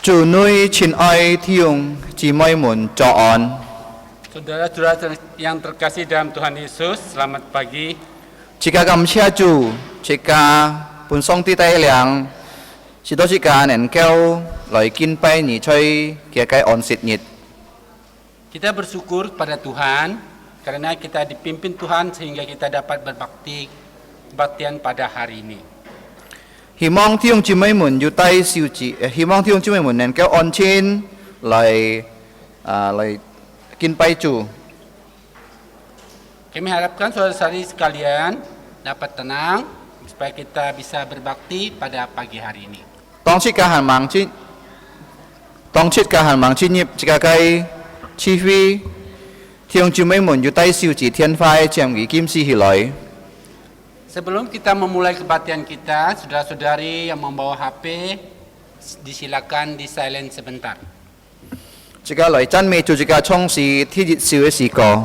主内亲爱弟兄姊妹们早安。 Saudara-saudara yang terkasih dalam Tuhan Yesus, selamat pagi. Jika cảm謝主, jika 本上帝帶領，是多時間能夠來敬拜你吹嘅嘅安息日。 Kita bersyukur kepada Tuhan karena kita dipimpin Tuhan sehingga kita dapat berbaktian pada hari ini. 希望弟兄姊妹們要帶小子，希望弟兄姊妹們能夠安靜來敬拜主。 Kami harapkan saudara-saudari sekalian dapat tenang supaya kita bisa berbakti pada pagi hari ini. 當切嘅行忙之業，即個嘅智慧，弟兄姊妹們要帶小子天快將佢檢視起來。 Sebelum kita memulai kebaktian kita, saudara-saudari yang membawa HP disilakan di silent sebentar. 即個來讚美主，即個創始天熱少嘅時歌。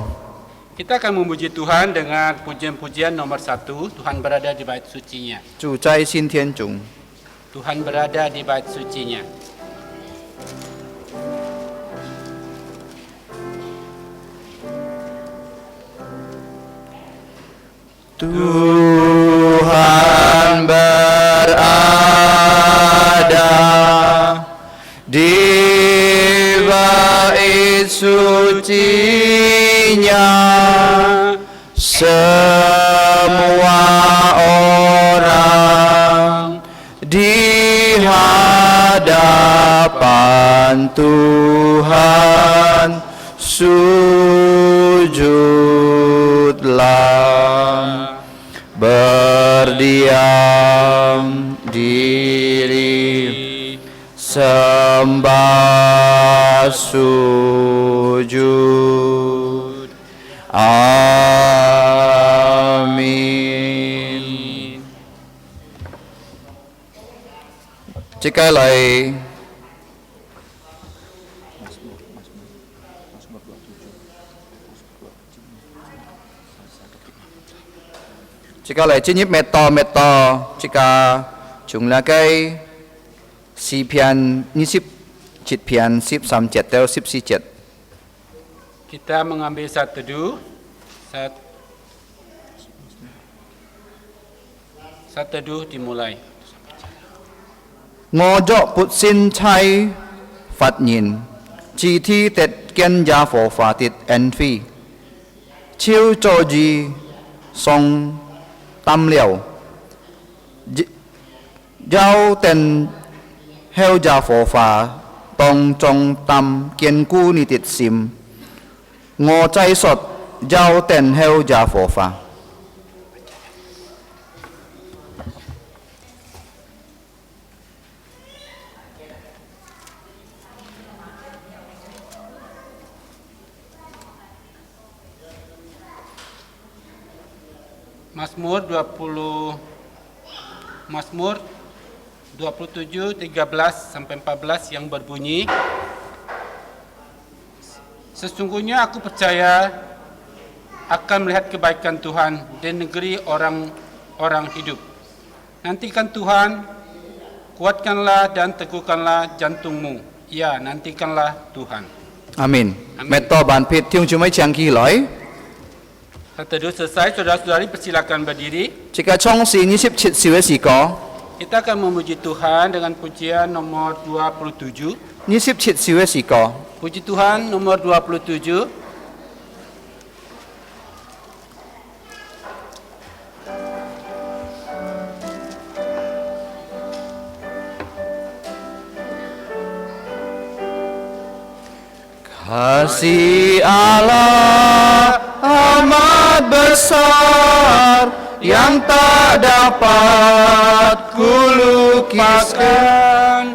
Kita akan memuji Tuhan dengan pujian-pujian nomor 1, Tuhan berada di bait sucinya. 主在新天中。 Tuhan berada di bait sucinya. Tuhan berada di bait sucinya, semua orang di hadapan Tuhan sujudlah. Berdiam diri sembah sujud. Amin. Jika lai Jika lại chính nhịp mệt to, jika chúng là cái si pian ni sip chit pian sip sam jet atau sip si jet. Kita mengambil saat teduh. Saat teduh dimulai. Ngô dọ bút xin chay phát nhìn, chỉ thi tết kiên gia phổ phá tít en phi, chiêu cho gì song tâm liều, giao tên heo gia phổ phá tông trong tâm kiên cố ni tít sim, ngô chay sọt giao tên heo gia phổ phá. Mazmur 27, 13 sampai 14 yang berbunyi, sesungguhnya aku percaya akan melihat kebaikan Tuhan di negeri orang-orang hidup. Nantikan Tuhan, kuatkanlah dan teguhkanlah jantungmu. Ya, nantikanlah Tuhan. Amin. Amin. Mẹ to bàn phết thiêu chúng mấy chàng kỳ lối. Saat teduh selesai, saudara-saudari persilakan berdiri. Jika trong si ni sip chit siwe si ko, Kita akan memuji Tuhan dengan pujian nomor 27. ni sip chit siwe si ko. Puji Tuhan nomor 27. Kasih Allah amat besar yang tak dapat kulukiskan,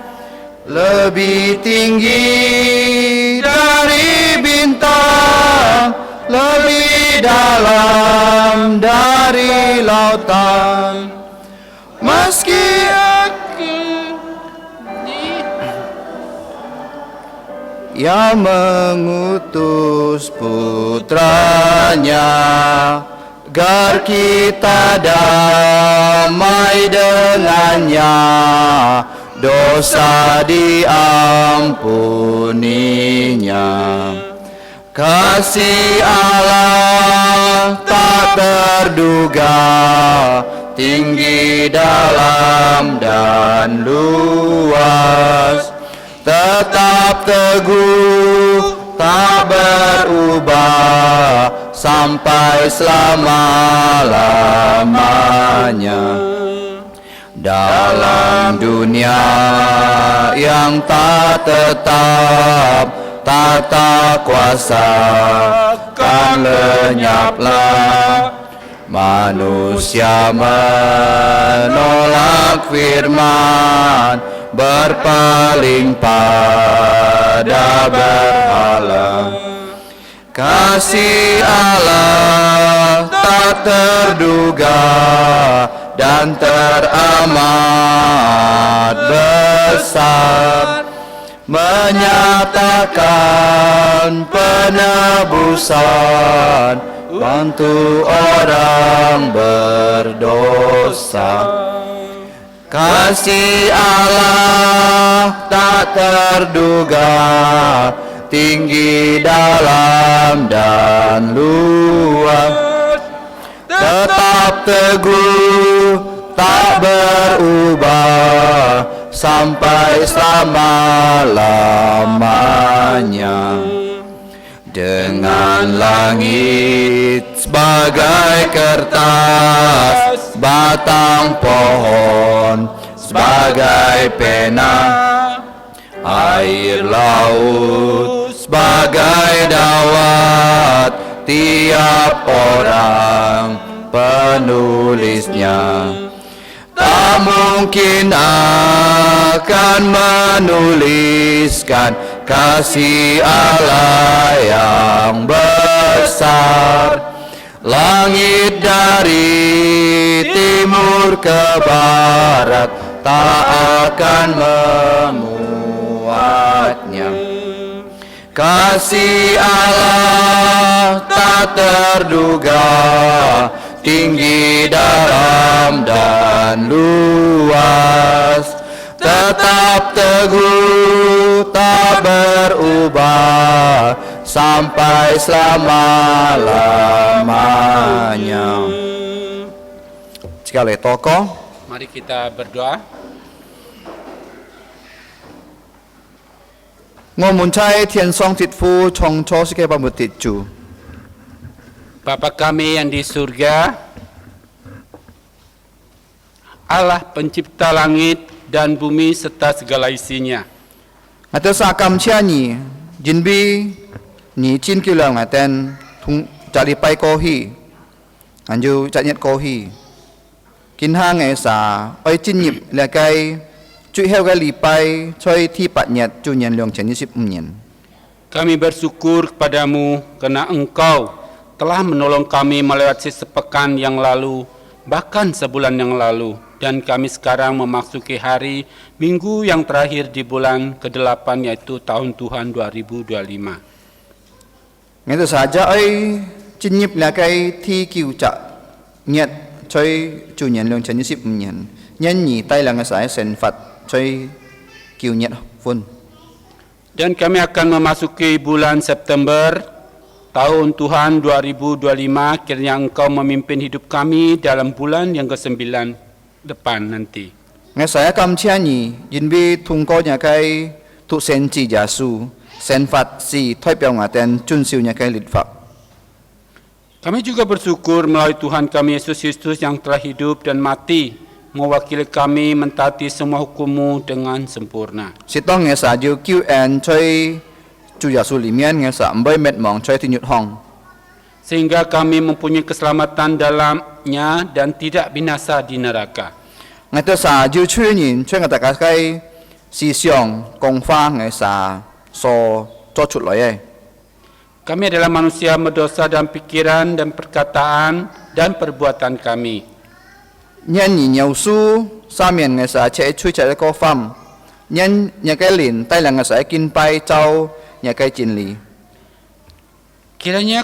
lebih tinggi dari bintang, lebih dalam dari lautan. Meski Ia mengutus putranya agar kita damai dengannya. dosa diampuninya. Kasih Allah tak terduga, tinggi dalam dan luas, tetap teguh tak berubah sampai selama-lamanya. Dalam dunia yang tak tetap, tata kuasa kan lenyaplah. Manusia menolak firman, berpaling pada berhala. Kasih Allah tak terduga dan teramat besar, menyatakan penebusan, bantu orang berdosa. Kasih Allah tak terduga, tinggi dalam dan luas, tetap teguh tak berubah sampai selama-lamanya. Dengan langit sebagai kertas, batang pohon sebagai pena, air laut sebagai dawat, tiap orang penulisnya. Tak mungkin akan menuliskan kasih Allah yang besar. Langit dari timur ke barat tak akan memuatnya. Kasih Allah tak terduga, tinggi dalam dan luas, tetap teguh tak berubah sampai selama-lamanya. Sekali tokoh, Mari kita berdoa. Ngomuncai Tian Song Titfu Chong Cho Sike Pambutit Ju. Bapa kami yang di surga, Allah pencipta langit dan bumi serta segala isinya. Ngata sakam ciani jinbi ni cin kilang ngaten tung cari pai kohi anju canyet kohi kinha ngai sa oi cin nhịp là cái chui heo cái li pai choi thi pat nyat chu nyen leong chen 20 nyen. Kami bersyukur kepadamu karena Engkau telah menolong kami melewati sepekan yang lalu, bahkan sebulan yang lalu, dan kami sekarang memasuki hari Minggu yang terakhir di bulan ke-8 yaitu tahun Tuhan 2025. Ngay saja oi chin nhịp là cái thi kiu cha nyat choi chu nyen leong chen 20 nyen. Nyen ni tai là ngai sa sen fat choi kiu nyat fun. Dan kami akan memasuki bulan September tahun Tuhan 2025, kiranya Engkau memimpin hidup kami dalam bulan yang ke-9 depan nanti. Ngay saya kam chiani jinbi thung ko nya kai tu sen chi jasu sen fat si thoi piao ngaten chun siu nya kai lit fak. Kami juga bersyukur melalui Tuhan kami Yesus Kristus yang telah hidup dan mati, mewakili kami mentaati semua hukum-Mu dengan sempurna. Sitong ngay sa ju QN choi chu jasu limian ngay sa mbai met mong choi tinyut hong. Sehingga kami mempunyai keselamatan dalamnya dan tidak binasa di neraka. Ngay to sa ju chui nin choi ngata ka kai si siong kong fa ngay sa so cho chut loi ai. Kami adalah manusia berdosa dalam pikiran dan perkataan dan perbuatan kami. Nyen ni nyau su sa mien ngay sa che chui cha ko fam. Nyen nya kai lin tai la ngay sa kin pai chau nya kai chin li. Kiranya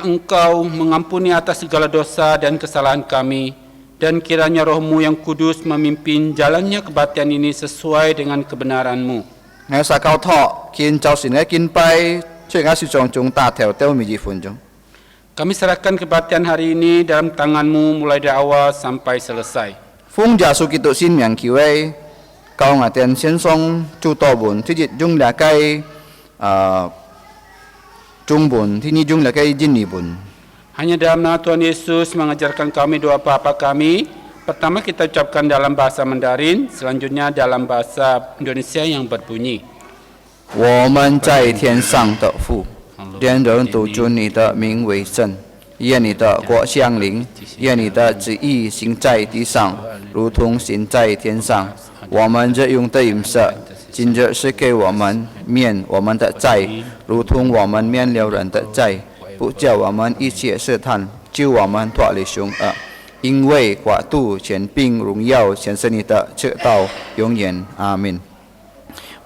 Engkau mengampuni atas segala dosa dan kesalahan kami Dan kiranya roh-Mu yang kudus memimpin jalannya kebaktian ini sesuai dengan kebenaran-Mu. 我撒高托，見就算嘅見拜，最緊是種種大條都未分鐘。 Kami serahkan kebaktian hari ini dalam tangan-Mu mulai dari awal sampai selesai. 奉耶穌基督先名求嘅，教我哋先送諸多門，即係用嚟計中門，ที่นี่用嚟計จินนี門。 Hanya dalam nama Tuhan Yesus mengajarkan kami doa Bapa kami. Pertama kita ucapkan dalam bahasa Mandarin, selanjutnya dalam bahasa Indonesia yang berbunyi. 我们在天上的父，人人都尊你的名为圣，愿你的国降临，愿你的旨意行在地上，如同行在天上。我们日用的饮食，今日是给我们免我们的债，如同我们免了人的债，不叫我们一切试探，救我们脱离凶恶。因为国度、权柄、荣耀，全是你的，直到永远。阿门。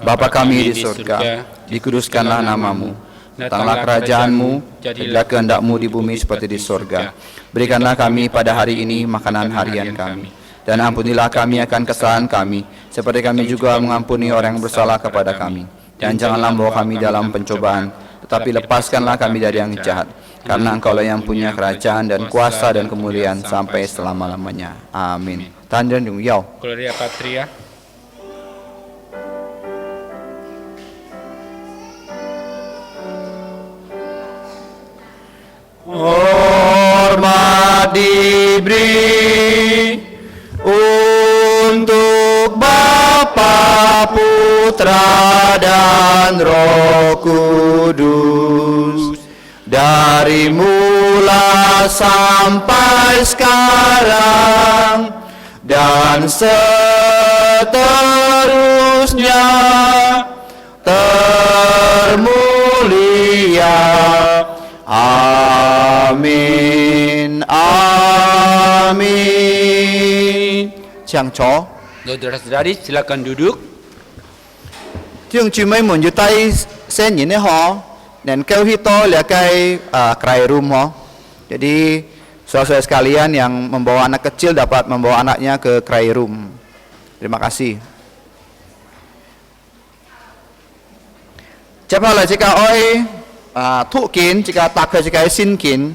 Bapa kami di surga, dikuduskanlah namamu, datanglah kerajaanmu, jadilah kehendak-mu di bumi seperti di surga. Berikanlah kami pada hari ini makanan harian kami, dan ampunilah kami akan kesalahan kami, seperti kami juga mengampuni orang yang bersalah kepada kami. Dan janganlah membawa kami dalam pencobaan, tetapi lepaskanlah kami dari yang jahat, karena Engkaulah yang punya kerajaan dan kuasa dan kemuliaan sampai selama-lamanya. Amin. Tandan Dung Yao. Gloria Patria. Hormat diberi untuk Bapa, Putra, dan Roh Kudus, dari mula sampai sekarang dan seterusnya termulia. Amin, amin. Chàng chó. Saudara-saudari silakan duduk. Tiếng chư mấy muốn dưới tay sẽ nhìn thấy họ. Dan kau hito là cái cry room ho. Jadi saudara-saudara sekalian yang membawa anak kecil dapat membawa anaknya ke cry room. Terima kasih. Cepat lah jika oi thụ kiến, jika tak jika xin kiến.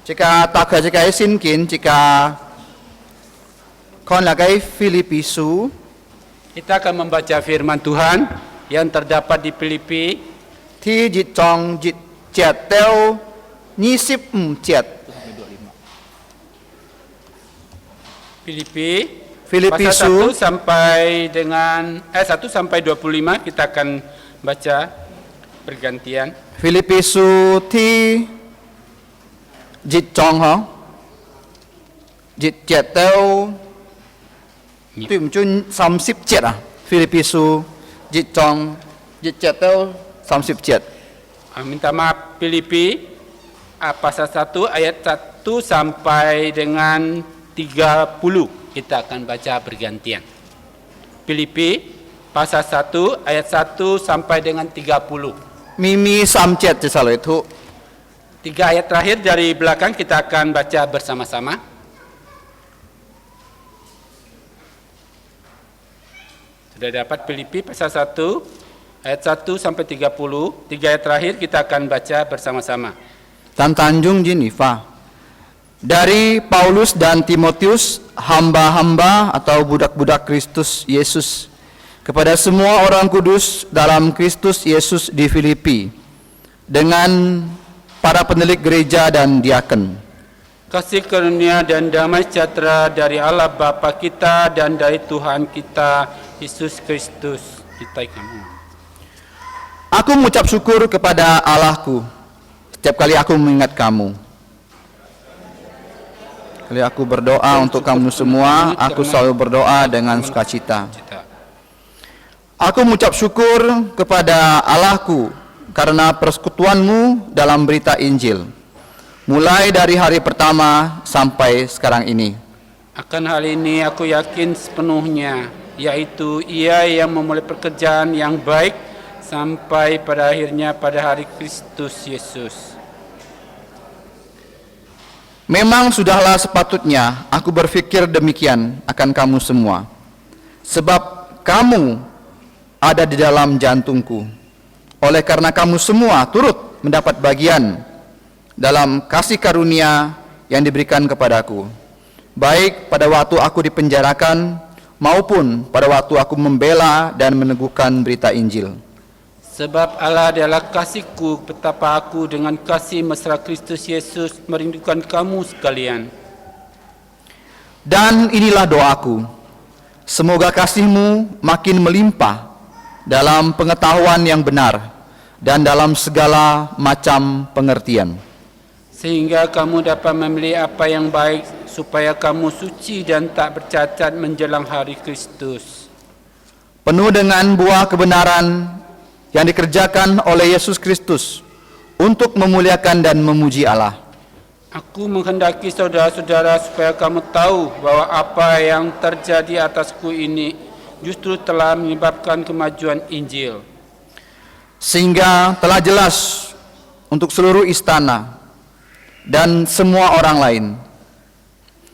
Jika tak jika xin kiến, jika kon là cái Filipisu. Kita akan membaca firman Tuhan yang terdapat di Filipi Thi dịch trong dịch chẹt teo nhi sip chẹt. Filipi Filipi pasal 1 sampai dengan 1 sampai 25 kita akan baca bergantian. Filipisu thi dịch trong hả? Dịch chẹt teo tìm chun sam sip chẹt à? Filipisu dịch trong dịch chẹt teo sam sip chẹt. Minta maaf, Filipi pasal 1 ayat 1 sampai dengan 30 kita akan baca bergantian. Filipi pasal 1 ayat 1 sampai dengan 30. Mimi sam chẹt je salo itu. 3 ayat terakhir dari belakang kita akan baca bersama-sama. Sudah dapat Filipi pasal 1 ayat 1 sampai 30. 3 ayat terakhir kita akan baca bersama-sama. Tan Tanjung Jenifa. Dari Paulus dan Timotius, hamba-hamba atau budak-budak Kristus Yesus, kepada semua orang kudus dalam Kristus Yesus di Filipi, dengan para penilik gereja dan diaken. Kasih karunia dan damai sejahtera dari Allah Bapa kita dan dari Tuhan kita Yesus Kristus. Kita kamu. Aku mengucap syukur kepada Allahku setiap kali aku mengingat kamu. Kali aku berdoa untuk kamu semua, aku selalu berdoa dengan sukacita. Aku mengucap syukur kepada Allahku karena persekutuanmu dalam berita Injil, mulai dari hari pertama sampai sekarang ini. Akan hal ini aku yakin sepenuhnya yaitu Ia yang memulai pekerjaan yang baik sampai pada akhirnya pada hari Kristus Yesus. Memang sudahlah sepatutnya aku berpikir demikian akan kamu semua, sebab kamu ada di dalam jantungku. Oleh karena kamu semua turut mendapat bagian dalam kasih karunia yang diberikan kepadaku, baik pada waktu aku dipenjarakan maupun pada waktu aku membela dan meneguhkan berita Injil. Sebab Allah adalah kasihku, betapa aku dengan kasih mesra Kristus Yesus merindukan kamu sekalian. Dan inilah doaku, semoga kasihmu makin melimpah dalam pengetahuan yang benar dan dalam segala macam pengertian, Sehingga kamu dapat memilih apa yang baik, supaya kamu suci dan tak bercacat menjelang hari Kristus. penuh dengan buah kebenaran yang dikerjakan oleh Yesus Kristus untuk memuliakan dan memuji Allah. Aku menghendaki saudara-saudara supaya kamu tahu bahwa apa yang terjadi atasku ini justru telah menyebabkan kemajuan Injil. Sehingga telah jelas untuk seluruh istana dan semua orang lain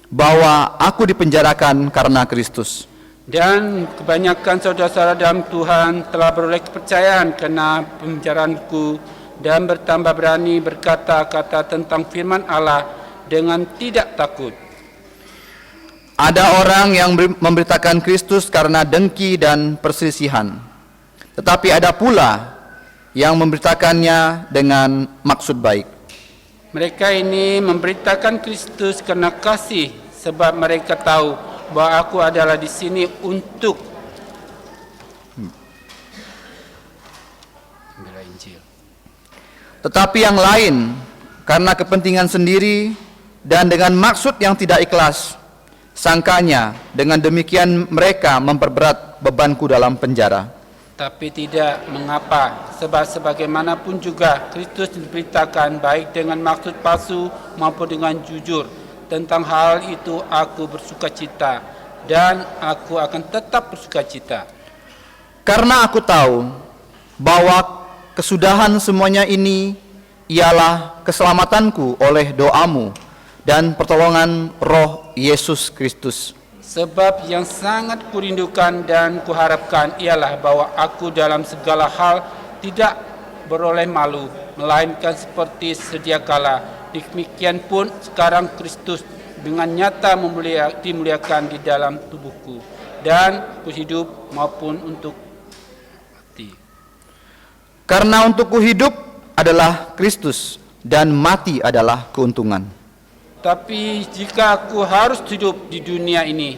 bahwa aku dipenjarakan karena Kristus. Dan kebanyakan saudara-saudara dalam Tuhan telah beroleh kepercayaan karena penjaraanku dan bertambah berani berkata-kata tentang firman Allah dengan tidak takut. Ada orang yang memberitakan Kristus karena dengki dan perselisihan, tetapi ada pula yang memberitakannya dengan maksud baik. Mereka ini memberitakan Kristus karena kasih, sebab mereka tahu bahwa aku adalah di sini untuk membela Injil. Tetapi yang lain karena kepentingan sendiri dan dengan maksud yang tidak ikhlas. Sangkanya dengan demikian mereka memperberat bebanku dalam penjara. Tapi tidak mengapa, sebab sebagaimanapun juga Kristus diberitakan baik dengan maksud palsu maupun dengan jujur. Tentang hal itu aku bersukacita dan aku akan tetap bersukacita. Karena aku tahu bahwa kesudahan semuanya ini ialah keselamatanku oleh doamu dan pertolongan Roh Yesus Kristus. Sebab yang sangat kurindukan dan kuharapkan ialah bahwa aku dalam segala hal tidak beroleh malu, melainkan seperti sedia kala. Demikian pun sekarang Kristus dengan nyata dimuliakan di dalam tubuhku, dan kuhidup maupun untuk mati. Karena untukku hidup adalah Kristus dan mati adalah keuntungan. Tapi jika aku harus hidup di dunia ini,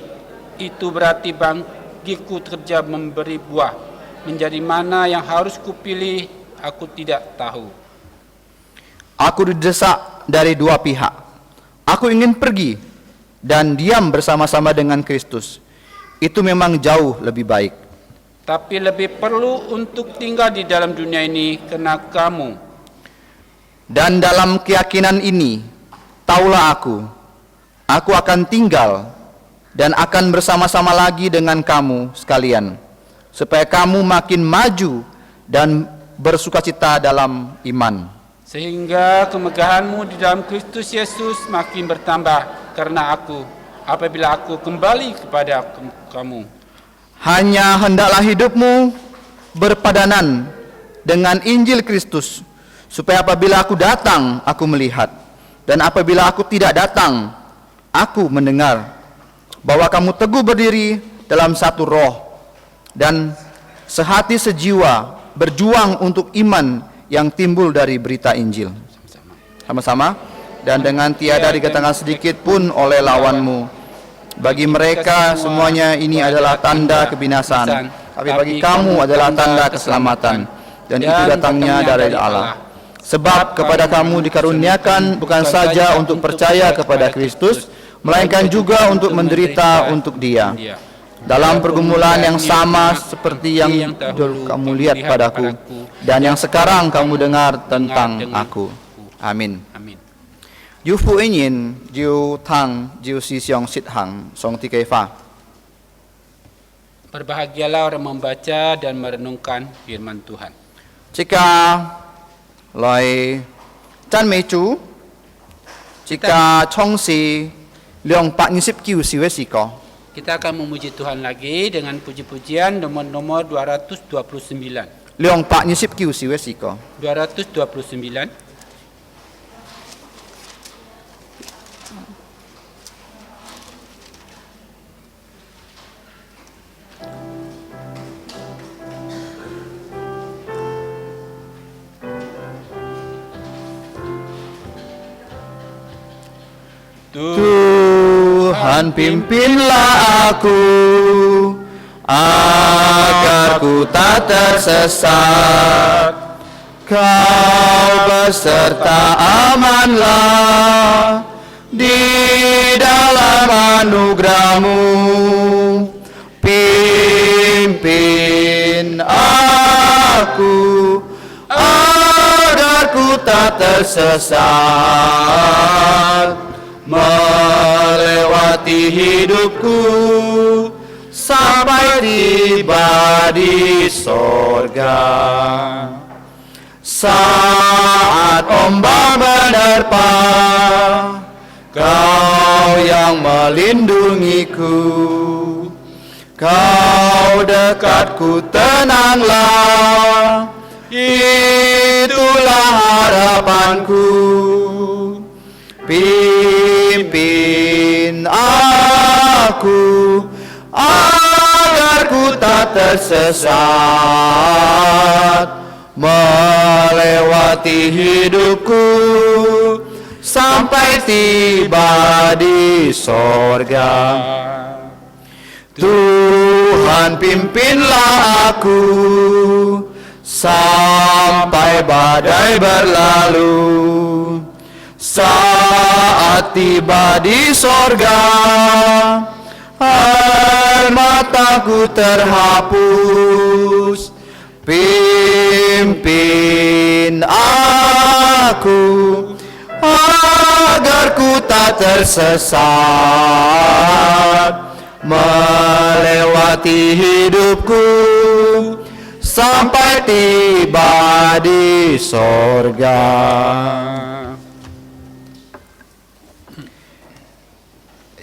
itu berarti bagiku kerja memberi buah. Menjadi mana yang harus kupilih, aku tidak tahu. Aku didesak dari dua pihak. Aku ingin pergi dan diam bersama-sama dengan Kristus. Itu memang jauh lebih baik. Tapi lebih perlu untuk tinggal di dalam dunia ini karena kamu. Dan dalam keyakinan ini, taulah aku akan tinggal dan akan bersama-sama lagi dengan kamu sekalian, supaya kamu makin maju dan bersukacita dalam iman. Sehingga kemegahanmu di dalam Kristus Yesus makin bertambah karena aku, apabila aku kembali kepada kamu. Hanya hendaklah hidupmu berpadanan dengan Injil Kristus, supaya apabila aku datang, aku melihat. Dan apabila aku tidak datang, aku mendengar bahwa kamu teguh berdiri dalam satu roh dan sehati sejiwa berjuang untuk iman yang timbul dari berita Injil. Sama-sama. Dan dengan tiada dikatakan sedikit pun oleh lawanmu. Bagi mereka semuanya ini adalah tanda kebinasaan, tapi bagi kamu adalah tanda keselamatan. Dan itu datangnya dari Allah. Sebab kepada kamu dikaruniakan bukan saja untuk percaya kepada Kristus, melainkan juga untuk menderita untuk Dia, dalam pergumulan yang sama seperti yang dulu kamu lihat padaku, dan yang sekarang kamu dengar tentang aku. Amin. Yu Fu Yin, Jiu Tang, Jiu Si Xiong Sit Hang, Song Ti Kei Fa. Berbahagialah orang membaca dan merenungkan firman Tuhan. จิกาลอยจันเมจูจิกาช่องสีเรื่องปะนิสิบกิวสิเวสิกอ Kita akan memuji Tuhan lagi dengan puji-pujian nomor 229. เรื่องปะนิสิบกิวสิเวสิกอ 229. Tuhan pimpinlah aku agar ku tak tersesat. Kau beserta amanlah di dalam anugerah-Mu. Pimpin aku agar ku tak tersesat. Melewati hidupku sampai tiba di sorga. Saat ombak menerpa, Kau yang melindungiku. Kau dekatku, tenanglah, itulah harapanku. Pimpin aku agar ku tak tersesat, melewati hidupku sampai tiba di sorga. Tuhan pimpinlah aku sampai badai berlalu. Saat tiba di sorga, air mataku terhapus. Pimpin aku agar ku tak tersesat, melewati hidupku sampai tiba di sorga.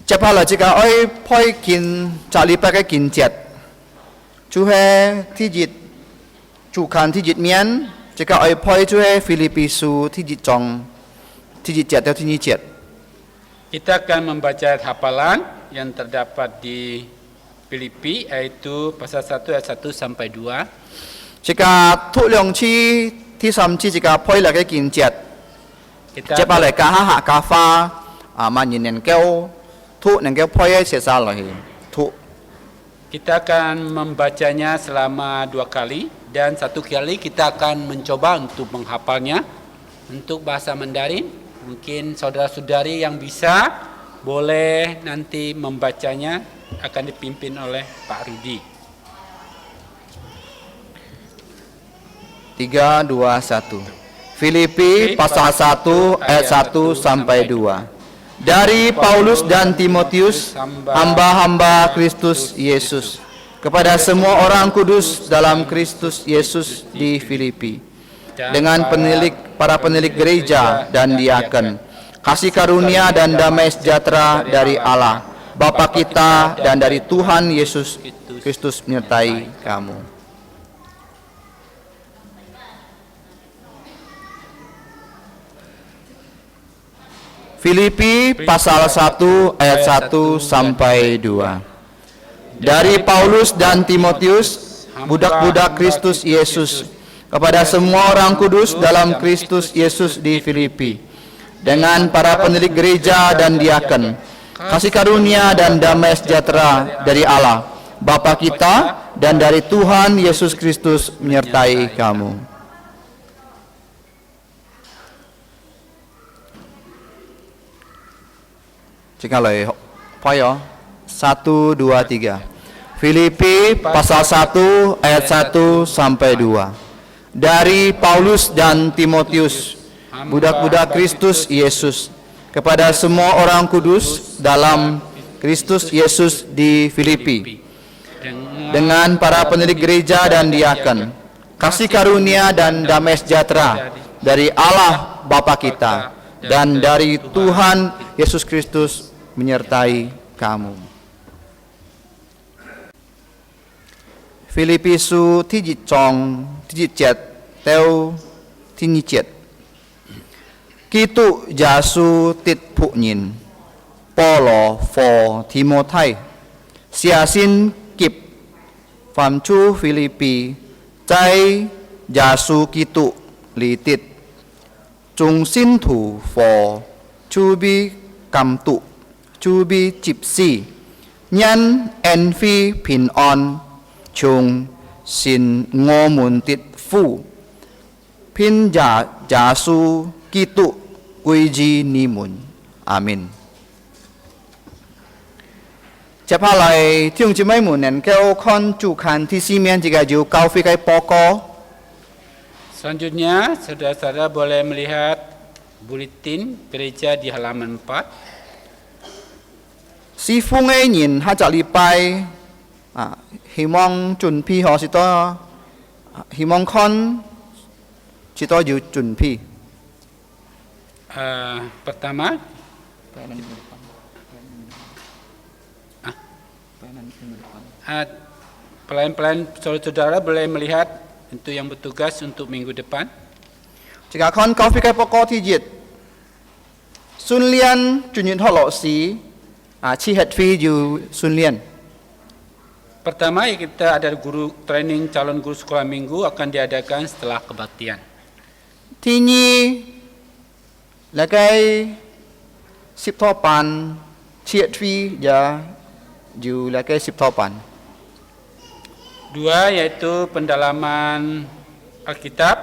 Cepat jika oi poi kin cari pakai kin jet, cuhe tijit, cukan tijit mian, jika oi poi cuhe Filipisu tijit cong, tijit jet atau tijit jet. Kita akan membaca hafalan yang terdapat di Filipi, yaitu pasal 1 ayat 1 sampai 2. Jika tu leong chi ti sam chi jika poi lagi kin jet, cepat lagi kahah kafa aman yen kau. Tu nengke poye sesa lahi. Tu. Kita akan membacanya selama 2 kali dan 1 kali kita akan mencoba untuk menghafalnya. Untuk bahasa Mandarin, mungkin saudara-saudari yang bisa boleh nanti membacanya, akan dipimpin oleh Pak Rudi. 3, 2, 1. Filipi pasal 1 ayat 1 sampai 2. Dari Paulus dan Timotius, hamba-hamba Kristus Yesus, kepada semua orang kudus dalam Kristus Yesus di Filipi, dengan para penilik gereja dan diaken, kasih karunia dan damai sejahtera dari Allah, Bapa kita dan dari Tuhan Yesus Kristus menyertai kamu. Filipi pasal 1 ayat 1 sampai 2. Dari Paulus dan Timotius, budak-budak Kristus Yesus, kepada semua orang kudus dalam Kristus Yesus di Filipi, dengan para penilik gereja dan diaken, kasih karunia dan damai sejahtera dari Allah, Bapa kita dan dari Tuhan Yesus Kristus menyertai kamu. Jika lagi poyo 1, 2, 3. Filipi pasal 1 ayat 1 sampai 2. Dari Paulus dan Timotius, budak-budak Kristus Yesus, kepada semua orang kudus dalam Kristus Yesus di Filipi, dengan para pendiri gereja dan diaken. Kasih karunia dan damai sejahtera dari Allah Bapa kita dan dari Tuhan Yesus Kristus menyertai kamu. Filipi su thi chong thi jet teo thi ni jet. Kitu Giêsu tit phụ nhìn Paulo for Timothy Xia xin kịp Phạm chu Philippi Trái Giêsu Kitô lý tít Trung xin thủ for Chu bi cầm tụ Chu bi chịp si Nhân en phi bình on Trung xin ngô mùn tít phu Pin Giêsu Kitô quy di ni mùn. Amen. Tiếp theo lại, thiên chỉ mấy mùn nên kêu con chủ khán thi si miên jika jauh kau fi kai poko. Selanjutnya, saudara-saudara boleh melihat buletin gereja di halaman 4. Si phung ấy nhìn hai chợ li pai, hy vọng chuẩn phi họ sẽ to, hy vọng con sẽ to jauh chuẩn phi. Pertama, pelayan-pelayan saudara boleh melihat itu yang bertugas untuk minggu depan. Jika con kau fi kai poko thi diệt, Sun Lian chủ nhiệm họ lộ sĩ, chi het phi jauh Sun Lian. Pertama, kita ada guru training calon guru sekolah minggu akan diadakan setelah kebaktian. Thi nhi là cái ship thọ pan chiết phi ya jauh là cái ship thọ pan. Dua, yaitu pendalaman Alkitab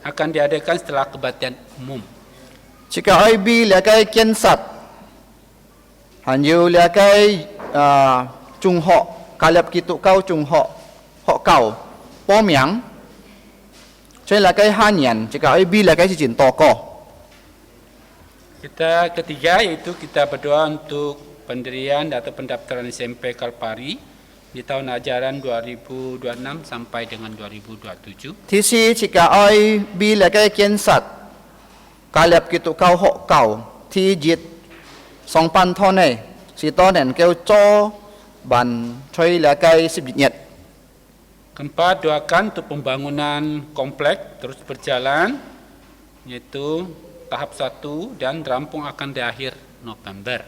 akan diadakan setelah kebaktian umum. Jika ai bi là cái kiến sát, hanyu là cái trung họ, kalap kitu kau trung họ, họ kau, po miang. Jadi là cái hanian, jika ai bi là cái si jin toko. Kita ketiga, yaitu kita berdoa untuk pendirian atau pendaftaran SMP Kalpari di tahun ajaran 2026 sampai dengan 2027. Thứ si jika ai bi là cái kiến sát, kalap kitu kau họ kau, thi jit song pan thon này, si to nên kêu cho ban chơi là cái sip nhật. Keempat, doakan untuk pembangunan komplek terus berjalan, yaitu tahap 1 dan rampung akan di akhir November.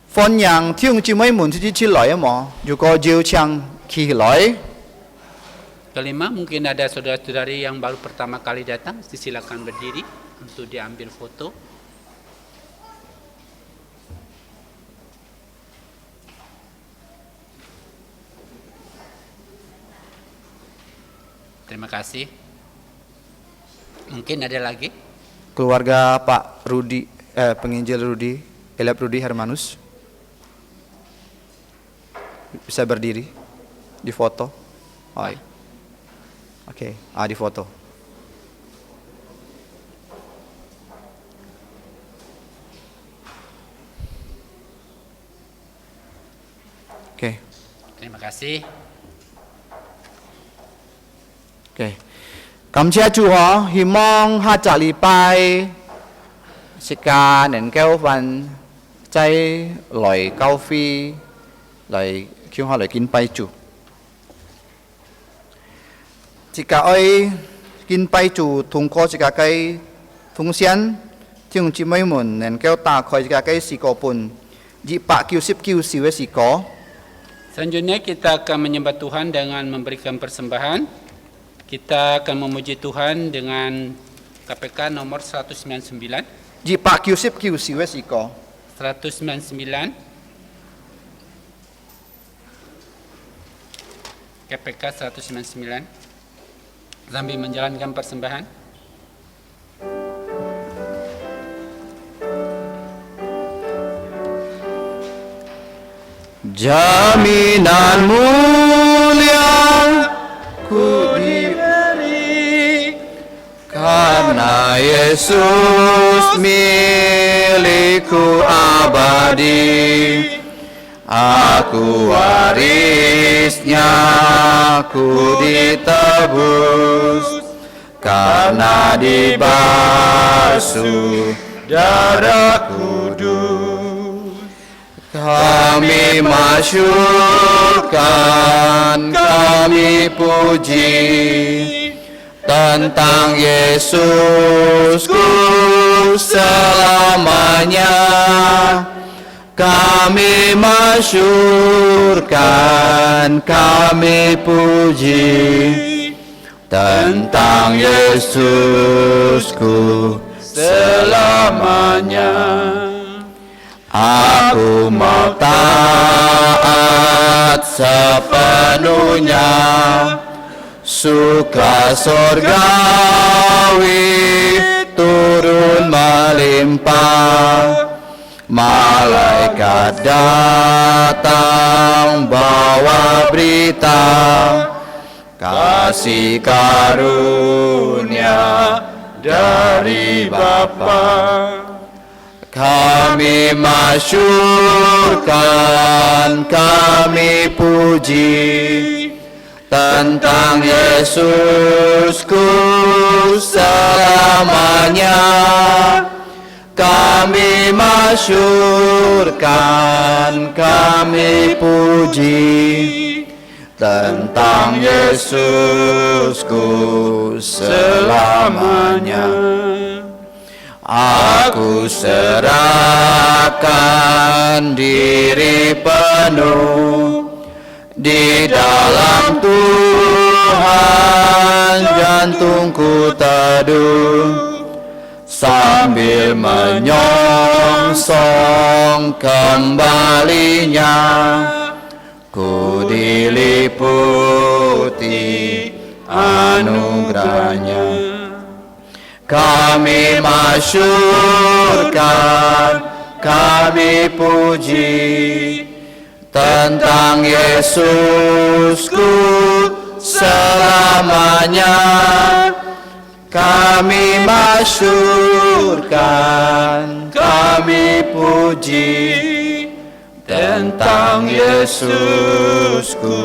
Phone yang thiung chi mấy muốn chi chi lại mà, dù có jiu chang khi lại. Kelima, mungkin ada saudara-saudari yang baru pertama kali datang, silakan berdiri untuk diambil foto. Terima kasih. Mungkin ada lagi? Keluarga Pak Rudi, penginjil Rudi, Elap Rudi Hermanus. Bisa berdiri di foto. Oh, iya. Oke, di foto. Oke. Terima kasih. Oke. Cảm ơn Chúa họ, hy vọng hai trả lý bài sẽ cả nên kéo văn chạy lại cao phi lại kêu họ lại kinh bài chủ. Chỉ cả ơi kinh bài chủ thông qua chỉ cả cái thông xiên tiếng chỉ mấy muốn nên kéo ta khỏi chỉ cả cái xì cổ pun dị bạ kiu sip kiu siwe xì cổ. Selanjutnya kita akan menyembah Tuhan dengan memberikan persembahan. Kita akan memuji Tuhan dengan KPK nomor 199. Dị bạ kiu sip kiu siwe xì cổ. 199. KPK 199. Sambil menjalankan persembahan. Jaminan mulia ku diberi karena Yesus milikku abadi, Aku warisnya, ku ditebus, karena dibasuh darah kudus. Kami masyurkan, kami puji tentang Yesusku selamanya. Kami masyurkan, kami puji tentang Yesusku selamanya. Aku mau taat sepenuhnya, suka surgawi turun melimpah. Malaikat datang bawa berita kasih karunia dari Bapa. Kami masyurkan, kami puji tentang Yesusku selamanya. Kami masyurkan, kami puji tentang Yesusku selamanya. Aku serahkan diri penuh di dalam Tuhan, jantungku teduh sambil menyongsong kembalinya. Ku diliputi anugerahnya. Kami masyurkan, kami puji tentang Yesusku selamanya. Kami masyurkan, kami puji tentang Yesusku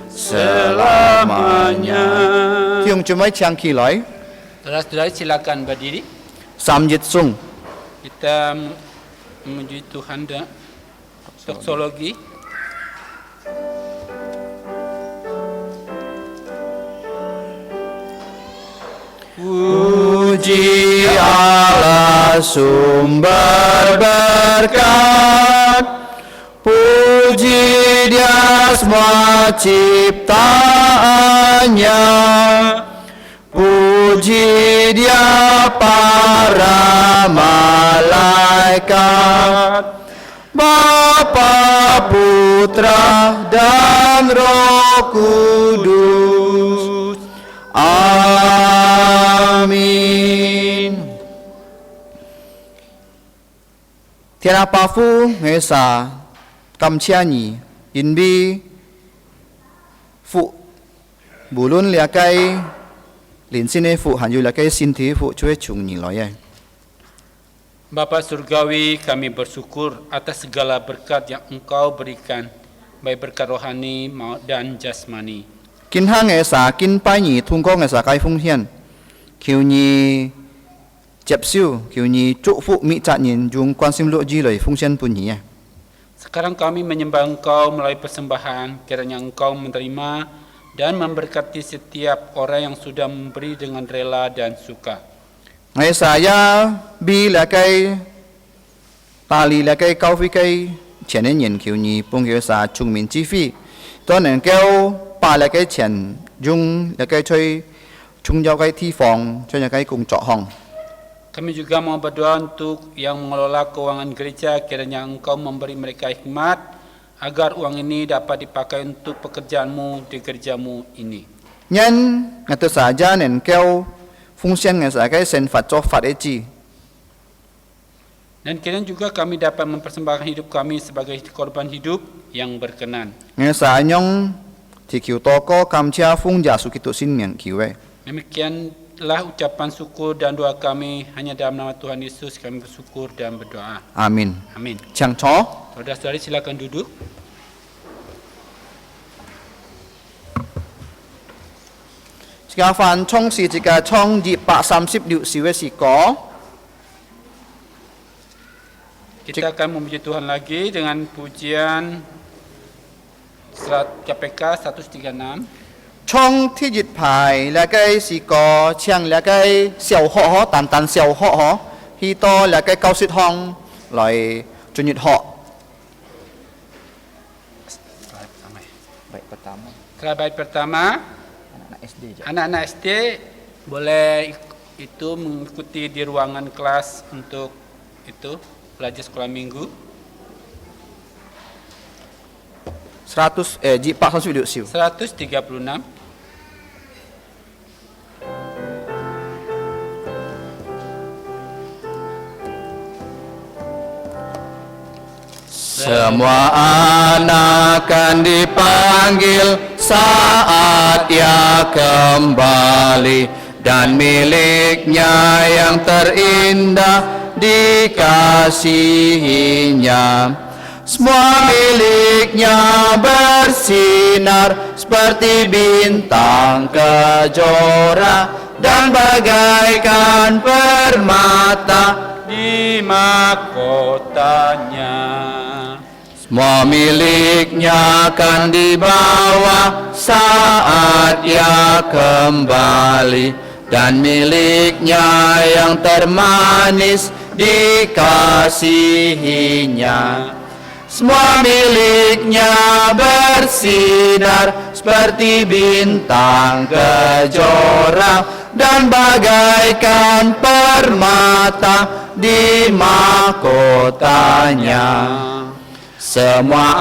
selamanya. Chúng chúng mấy chàng kỳ lối. Saudara-saudari silakan berdiri. Samjit sung. Kita memuji Tuhan dan doksologi. Puji Allah sumber berkat, puji Dia semua ciptaannya, puji Dia para malaikat, Bapa, Putra dan Roh Kudus. Amin. Thiên Pa Phu nghe sa cầm chia nhỉ in bi phụ bulun lia cây lin sini phụ hanya lia cây sin thi phụ cuy chung nhỉ loy. Bapa Surgawi, kami bersyukur atas segala berkat yang Engkau berikan, baik berkat rohani dan jasmani. Kin hang nghe sa kin pai nhỉ thung có nghe sa kai phung hiền, kiu nhỉ chép siêu, kiu nhỉ trụ phụ mỹ trạng nhìn dùng quan sim lộ ji lời phung hiền pun nhỉ. Sekarang kami menyembah Engkau melalui persembahan, kiranya Engkau menerima dan memberkati setiap orang yang sudah memberi dengan rela dan suka. Ngày saya bi là cây tali là cây cao phi cây钱的人口你帮佢啥出面支付，當然叫把là cái錢用là cái吹chung vào cái thi phòng cho cái công作項。 Kami juga mau berdoa untuk yang mengelola keuangan gereja, kiranya Engkau memberi mereka hikmat agar uang ini dapat dipakai untuk pekerjaanmu di gerejamu ini. Nhân ngày tôi xả ra nên kêu phung sen ngày xả cái sen phạt cho phạt ấy chi. Dan kiranya juga kami dapat mempersembahkan hidup kami sebagai korban hidup yang berkenan. Ngày xả nhung thì kiểu to có cam chia phung giả su kitu sin miệng kiểu vậy. Demikianlah ucapan syukur dan doa kami, hanya dalam nama Tuhan Yesus kami bersyukur dan berdoa. Amin. Amin. Chàng chó. Saudara-saudari silakan duduk. Jika fan chong si jika chong di pak 30 siwe siko. Kita akan memuji Tuhan lagi dengan pujian surat KPK 136. Chong thi dịch bài là cái sĩ có chàng là cái xiao họ ho tàn tàn xiao họ ho hi to là cái cao sĩ hong lại chủ nhật họ. Baik pertama. Slide pertama, Anak SD je. anak-anak SD boleh itu mengikuti di ruangan kelas untuk itu belajar sekolah minggu. 100 ji pak 100 siu. 136. Semua anak akan dipanggil saat ia kembali dan miliknya yang terindah dikasihinya. Semua miliknya bersinar seperti bintang kejora dan bagaikan permata Di mahkotanya. Semua miliknya akan dibawa saat ia kembali dan miliknya yang termanis dikasihinya. Semua miliknya bersinar seperti bintang kejora dan bagaikan permata di mahkotanya. Semua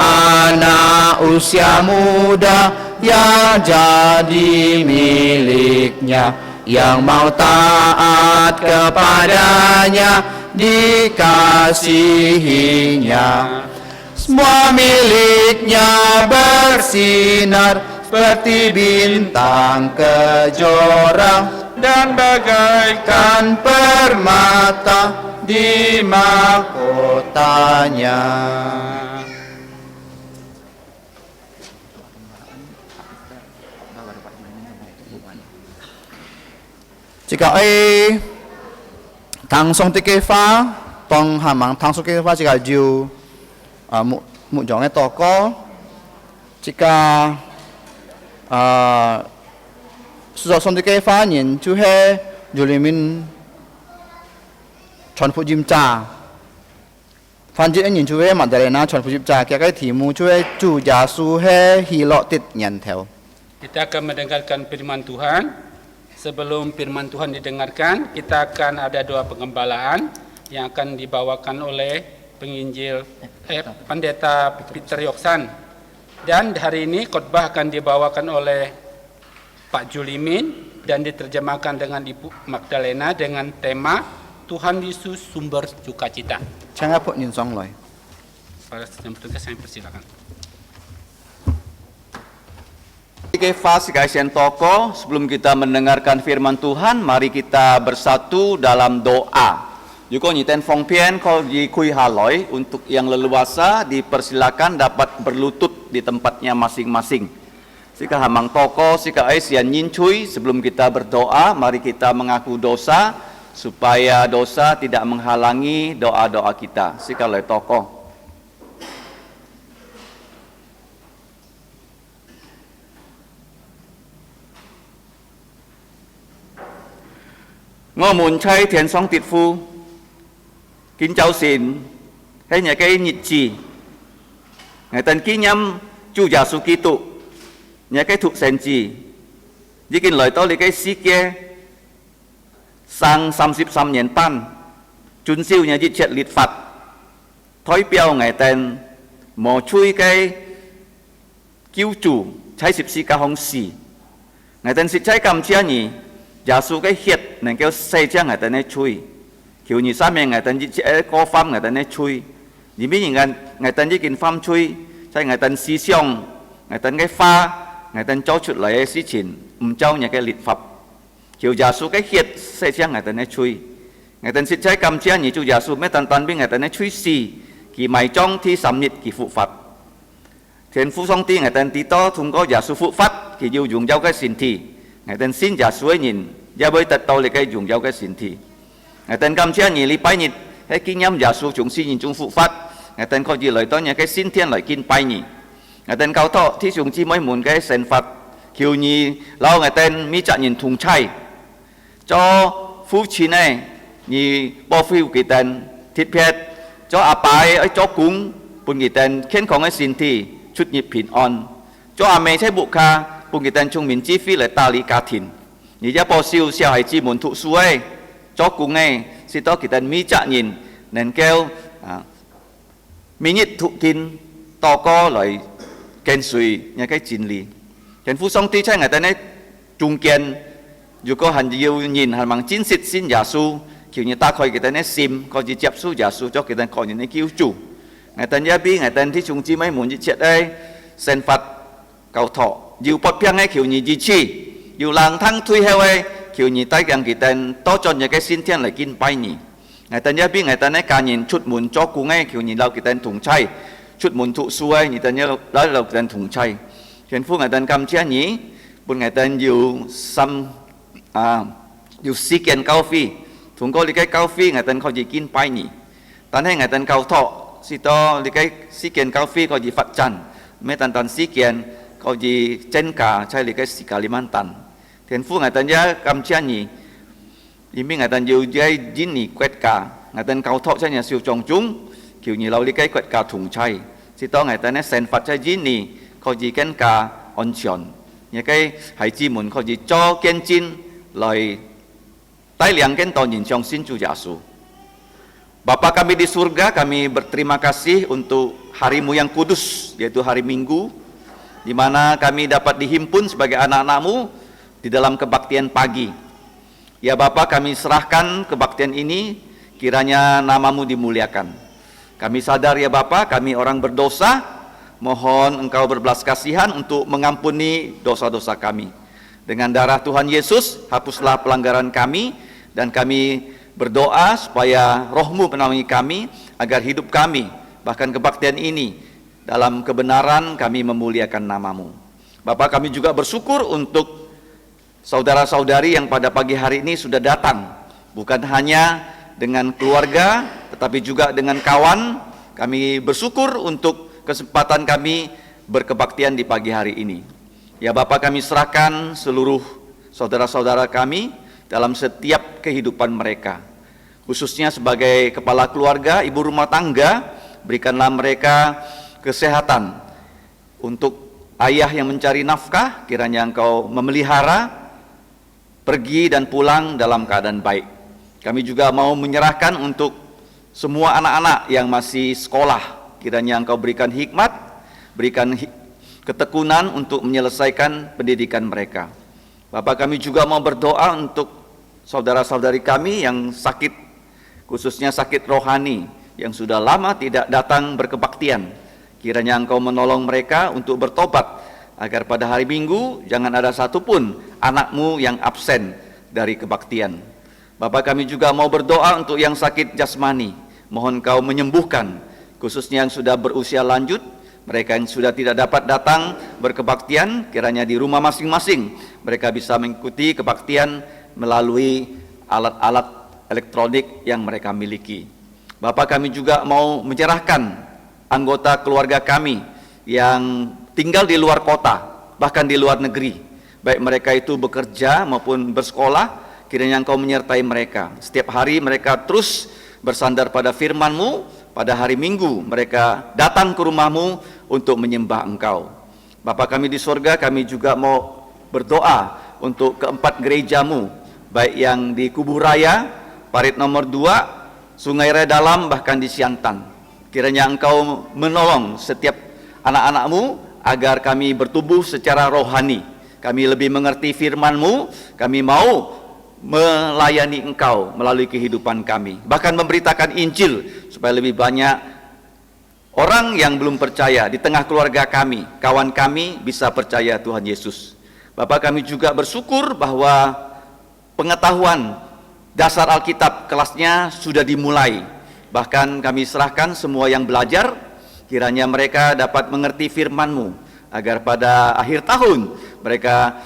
anak usia muda yang jadi miliknya, yang mau taat kepadanya dikasihinya. Semua miliknya bersinar seperti bintang kejora dan bagaikan permata di mahkotanya. Jika thang song tike pha tong hamang thang song tike pha jika jiu mu jong toko jika Sudah sonti ke pha nhìn chú he Julimin chọn phụ jim cha phan jit nhìn chú he Magdalena chọn phụ jim cha cái题mục chú he chú gia su he hi lo tit nhận theo. Kita akan mendengarkan firman Tuhan. Sebelum firman Tuhan didengarkan, kita akan ada doa pengembalaan yang akan dibawakan oleh penginjil Pendeta Peter Yoksan. Dan hari ini khotbah akan dibawakan oleh Pak Julimin dan diterjemahkan dengan Ibu Magdalena dengan tema Tuhan Yesus sumber sukacita. Jangan pun nhìn song loi. Para yang bertugas saya persilakan. Kefa sekalian toko, sebelum kita mendengarkan firman Tuhan, mari kita bersatu dalam doa. Juga nyiten Fong Pian kalau di Kui Haloi, untuk yang leluasa dipersilakan dapat berlutut di tempatnya masing-masing. Sika hamang toko, sika sian nyincui, sebelum kita berdoa, mari kita mengaku dosa supaya dosa tidak menghalangi doa-doa kita. Sika loi toko. Ngô muốn chay thiền song tiệt phu kính cháu xin hay nhà cái nhịp trì ngày tân ký nhâm chu giả su ký tụ nhà cái thuộc sen trì với kinh lời tôi là cái xí kia sang 33 年半 chun siêu nhà dịch liệt phạt thói biểu ngày tân mò chui cái cứu chủ trái sịp xí ca hong xì ngày tân xí trái cầm chia nhỉ giả su cái hiệt nên kêu xây trang ngày tân này chui kiểu như sao mình ngày tân chỉ có phàm ngày tân này chui như mấy ngày tân chỉ kinh phàm chui sai ngày tân xí xiong ngày tân cái pha ngày tân cho chuột lại xí chỉnh cho nhà cái liệt phật kiểu giả su cái hiệt xây trang ngày tân này chui ngày tân xí trái cầm chia như chú giả su mấy tân tân bên ngày tân này chui xì kỳ mày trong thi sắm nhật kỳ phụ phật thiền phu song ti ngày tân tí to thùng có giả su phụ phật kỳ yêu dùng giao cái xin thì Ngài tên xin giả suối nhìn gia bơi tật tàu lì cái dùng giao cái xin thi Ngài tên cầm chia nhị li bay nhị hay kinh nhâm giả su chúng xin nhìn chúng phụ phát Ngài tên có gì lời to nhà cái xin thiên lời kinh bay nhị Ngài tên cao thọ thì chúng chi mới muốn cái sen phật kiều nhị lao ngài tên mi chặt nhìn thùng chay cho phú chi này nhị bao phiêu kỳ tên thịt phết cho à bài ở cho cúng bùn kỳ tên khenของcái xin thi chút nhịp phìn on cho à mẹใช้บุคาปุ่นกีตันชงมินจีฟีเลยตาลีกาถินนี่จะพอซิวเสียหายจีหมุนถุสวยจอกุ้งไงสิโตกีตันมีจะยินเน้นแก้วมีนิดถุทินต่อก็เลยเกณฑ์สุยเนี่ยcáiจินลีเห็นผู้ทรงที่ใช่ไงแต่ในจุงเกียนอยู่ก็หันยิวยินหันมังจินสิทธิ์สินยาสูคิวเนี่ยตาคอยกีตันในซิมก็จีจับสู้ยาสูจอกีตันคอยอยู่ในคิวจูไงแต่ยาบีไงแต่ที่จุงจีไม่หมุนจีเจ็ดได้เซนฟัดเก่าถออยู่ปดเพียงให้ขิวหนีจีชีอยู่หลังทั้งทุยเฮวขิวหนีใต้กันกี่เต็นโตจนอย่างแกสิ้นเทียนเลยกินไปหนีไงแต่เนี้ยพี่ไงแต่ในการยินชุดหมุนจอกูไงขิวหนีเรากี่เต็นถุงใช่ชุดหมุนถุสวยนี่แต่เนี้ยแล้วเรากี่เต็นถุงใช่เห็นผู้ไงเต็นกำเชียหนีบนไงเต็นอยู่ซ้ำอยู่ซีเกนเกาฟีถุงก็ลิกเกาฟีไงเต็นเขาจีกินไปหนีตอนให้ไงเต็นเกาถอสิโตลิกซีเกนเกาฟีเขาจีฟัดจันไม่ตันซีเกนเขาจีเจนกาใช่หรือก็สิกาลิมันตันเห็นฟูงไงตันยากำเชียนี่ยิ่งมีไงตันอยู่ใจยินนี่เกวดกาไงตันเขาทอใช่เนี่ยสิวจงจุ้งคิวนี่เราเรียกเกวดกาถุงใช่สิต้องไงตันเนี่ยเซนฟัดใช่ยินนี่เขาจีเกนกาออนชอนเนี่ยก็หายจีหมุนเขาจีจ่อเกนจินเลยใต้เลี้ยงเกนตอนยินชองสินจูยาสูBapa kami di surga, kami berterima kasih untuk harimu yang kudus, yaitu hari Minggu, di mana kami dapat dihimpun sebagai anak-anakmu di dalam kebaktian pagi. Ya Bapa, kami serahkan kebaktian ini, kiranya namamu dimuliakan. Kami sadar ya Bapa, kami orang berdosa, mohon Engkau berbelas kasihan untuk mengampuni dosa-dosa kami. Dengan darah Tuhan Yesus, hapuslah pelanggaran kami, dan kami berdoa supaya rohmu menaungi kami, agar hidup kami, bahkan kebaktian ini, dalam kebenaran kami memuliakan namamu. Bapak, kami juga bersyukur untuk saudara-saudari yang pada pagi hari ini sudah datang, bukan hanya dengan keluarga, tetapi juga dengan kawan. Kami bersyukur untuk kesempatan kami berkebaktian di pagi hari ini. Ya Bapak, kami serahkan seluruh saudara-saudara kami dalam setiap kehidupan mereka, khususnya sebagai kepala keluarga, ibu rumah tangga, berikanlah mereka kesehatan. Untuk ayah yang mencari nafkah, kiranya Engkau memelihara, pergi dan pulang dalam keadaan baik. Kami juga mau menyerahkan untuk semua anak-anak yang masih sekolah, kiranya Engkau berikan hikmat, berikan ketekunan untuk menyelesaikan pendidikan mereka. Bapak, kami juga mau berdoa untuk saudara-saudari kami yang sakit, khususnya sakit rohani, yang sudah lama tidak datang berkebaktian. Kiranya Engkau menolong mereka untuk bertobat, agar pada hari Minggu jangan ada satupun anakmu yang absen dari kebaktian. Bapak, kami juga mau berdoa untuk yang sakit jasmani, mohon Engkau menyembuhkan, khususnya yang sudah berusia lanjut, mereka yang sudah tidak dapat datang berkebaktian, kiranya di rumah masing-masing mereka bisa mengikuti kebaktian melalui alat-alat elektronik yang mereka miliki. Bapak, kami juga mau menyerahkan anggota keluarga kami yang tinggal di luar kota, bahkan di luar negeri, baik mereka itu bekerja maupun bersekolah, kiranya Engkau menyertai mereka. Setiap hari mereka terus bersandar pada firman-Mu, pada hari Minggu mereka datang ke rumah-Mu untuk menyembah Engkau. Bapak kami di surga, kami juga mau berdoa untuk keempat gereja-Mu, baik yang di Kubu Raya, Parit nomor 2, Sungai Raya Dalam, bahkan di Siantan. Kiranya Engkau menolong setiap anak-anak-Mu agar kami bertumbuh secara rohani. Kami lebih mengerti firman-Mu, kami mau melayani Engkau melalui kehidupan kami. Bahkan memberitakan Injil supaya lebih banyak orang yang belum percaya di tengah keluarga kami, kawan kami bisa percaya Tuhan Yesus. Bapak, kami juga bersyukur bahwa pengetahuan dasar Alkitab kelasnya sudah dimulai. Bahkan kami serahkan semua yang belajar, kiranya mereka dapat mengerti firman-Mu, agar pada akhir tahun mereka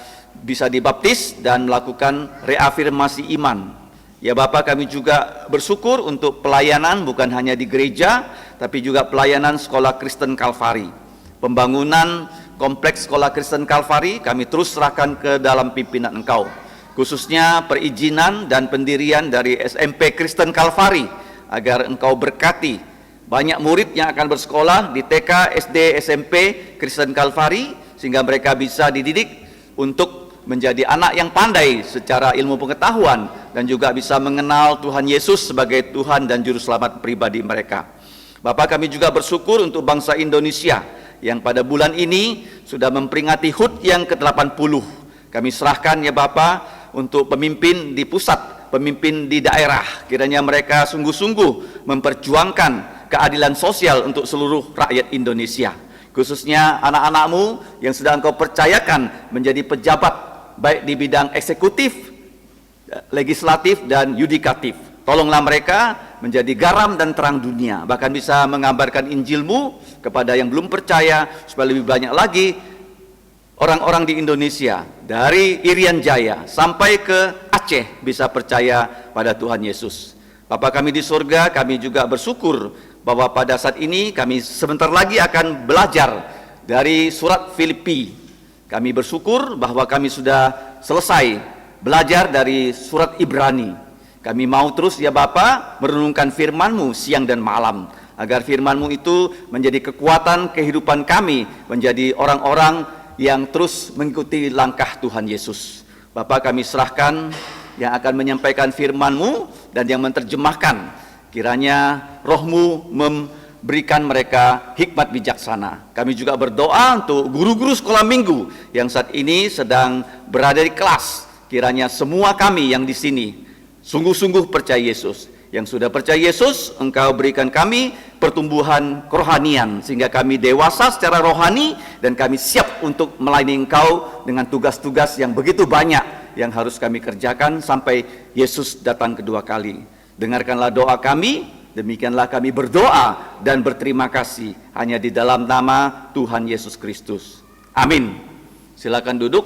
bisa dibaptis dan melakukan reafirmasi iman. Ya Bapak, kami juga bersyukur untuk pelayanan bukan hanya di gereja, tapi juga pelayanan Sekolah Kristen Kalvari. Pembangunan kompleks Sekolah Kristen Kalvari kami terus serahkan ke dalam pimpinan Engkau. Khususnya perizinan dan pendirian dari SMP Kristen Kalvari, agar Engkau berkati banyak murid yang akan bersekolah di TK, SD, SMP Kristen Kalvari, sehingga mereka bisa dididik untuk menjadi anak yang pandai secara ilmu pengetahuan dan juga bisa mengenal Tuhan Yesus sebagai Tuhan dan Juru Selamat pribadi mereka. Bapak, kami juga bersyukur untuk bangsa Indonesia yang pada bulan ini sudah memperingati HUT yang ke-80. Kami serahkan ya Bapak untuk pemimpin di pusat, pemimpin di daerah, kiranya mereka sungguh-sungguh memperjuangkan keadilan sosial untuk seluruh rakyat Indonesia, khususnya anak-anakmu yang sudah Engkau percayakan menjadi pejabat baik di bidang eksekutif, legislatif, dan yudikatif. Tolonglah mereka menjadi garam dan terang dunia, bahkan bisa mengabarkan Injil-Mu kepada yang belum percaya, supaya lebih banyak lagi orang-orang di Indonesia dari Irian Jaya sampai ke Aceh bisa percaya pada Tuhan Yesus. Bapa kami di surga, kami juga bersyukur bahwa pada saat ini kami sebentar lagi akan belajar dari surat Filipi. Kami bersyukur bahwa kami sudah selesai belajar dari surat Ibrani. Kami mau terus ya Bapa merenungkan firman-Mu siang dan malam, agar firman-Mu itu menjadi kekuatan kehidupan kami, menjadi orang-orang yang terus mengikuti langkah Tuhan Yesus. Bapa, kami serahkan yang akan menyampaikan firman-Mu dan yang menerjemahkan. Kiranya Roh-Mu berikan mereka hikmat bijaksana. Kami juga berdoa untuk guru-guru sekolah minggu yang saat ini sedang berada di kelas. Kiranya semua kami yang di sini sungguh-sungguh percaya Yesus. Yang sudah percaya Yesus, Engkau berikan kami pertumbuhan kerohanian sehingga kami dewasa secara rohani dan kami siap untuk melayani Engkau dengan tugas-tugas yang begitu banyak yang harus kami kerjakan sampai Yesus datang kedua kali. Dengarkanlah doa kami. Demikianlah kami berdoa dan berterima kasih hanya di dalam nama Tuhan Yesus Kristus. Amin. Silakan duduk.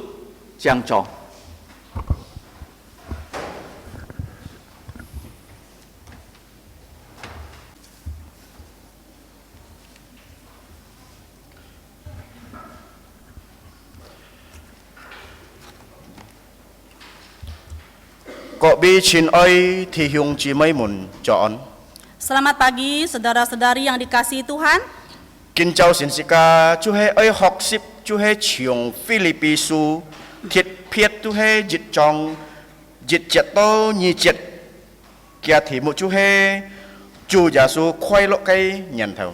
Siang Chong. Các vị亲爱弟兄姊妹们早安。 Selamat pagi saudara-saudari yang dikasihi Tuhan. Kính chào xin cả chú hệ ơi học习chú hệ trường Philippi su thiết phiết chú hệ dịch trong dịch chất to nhị chất kia thì một chú hệ chú Yesus khoai lộ cái nhận thầu.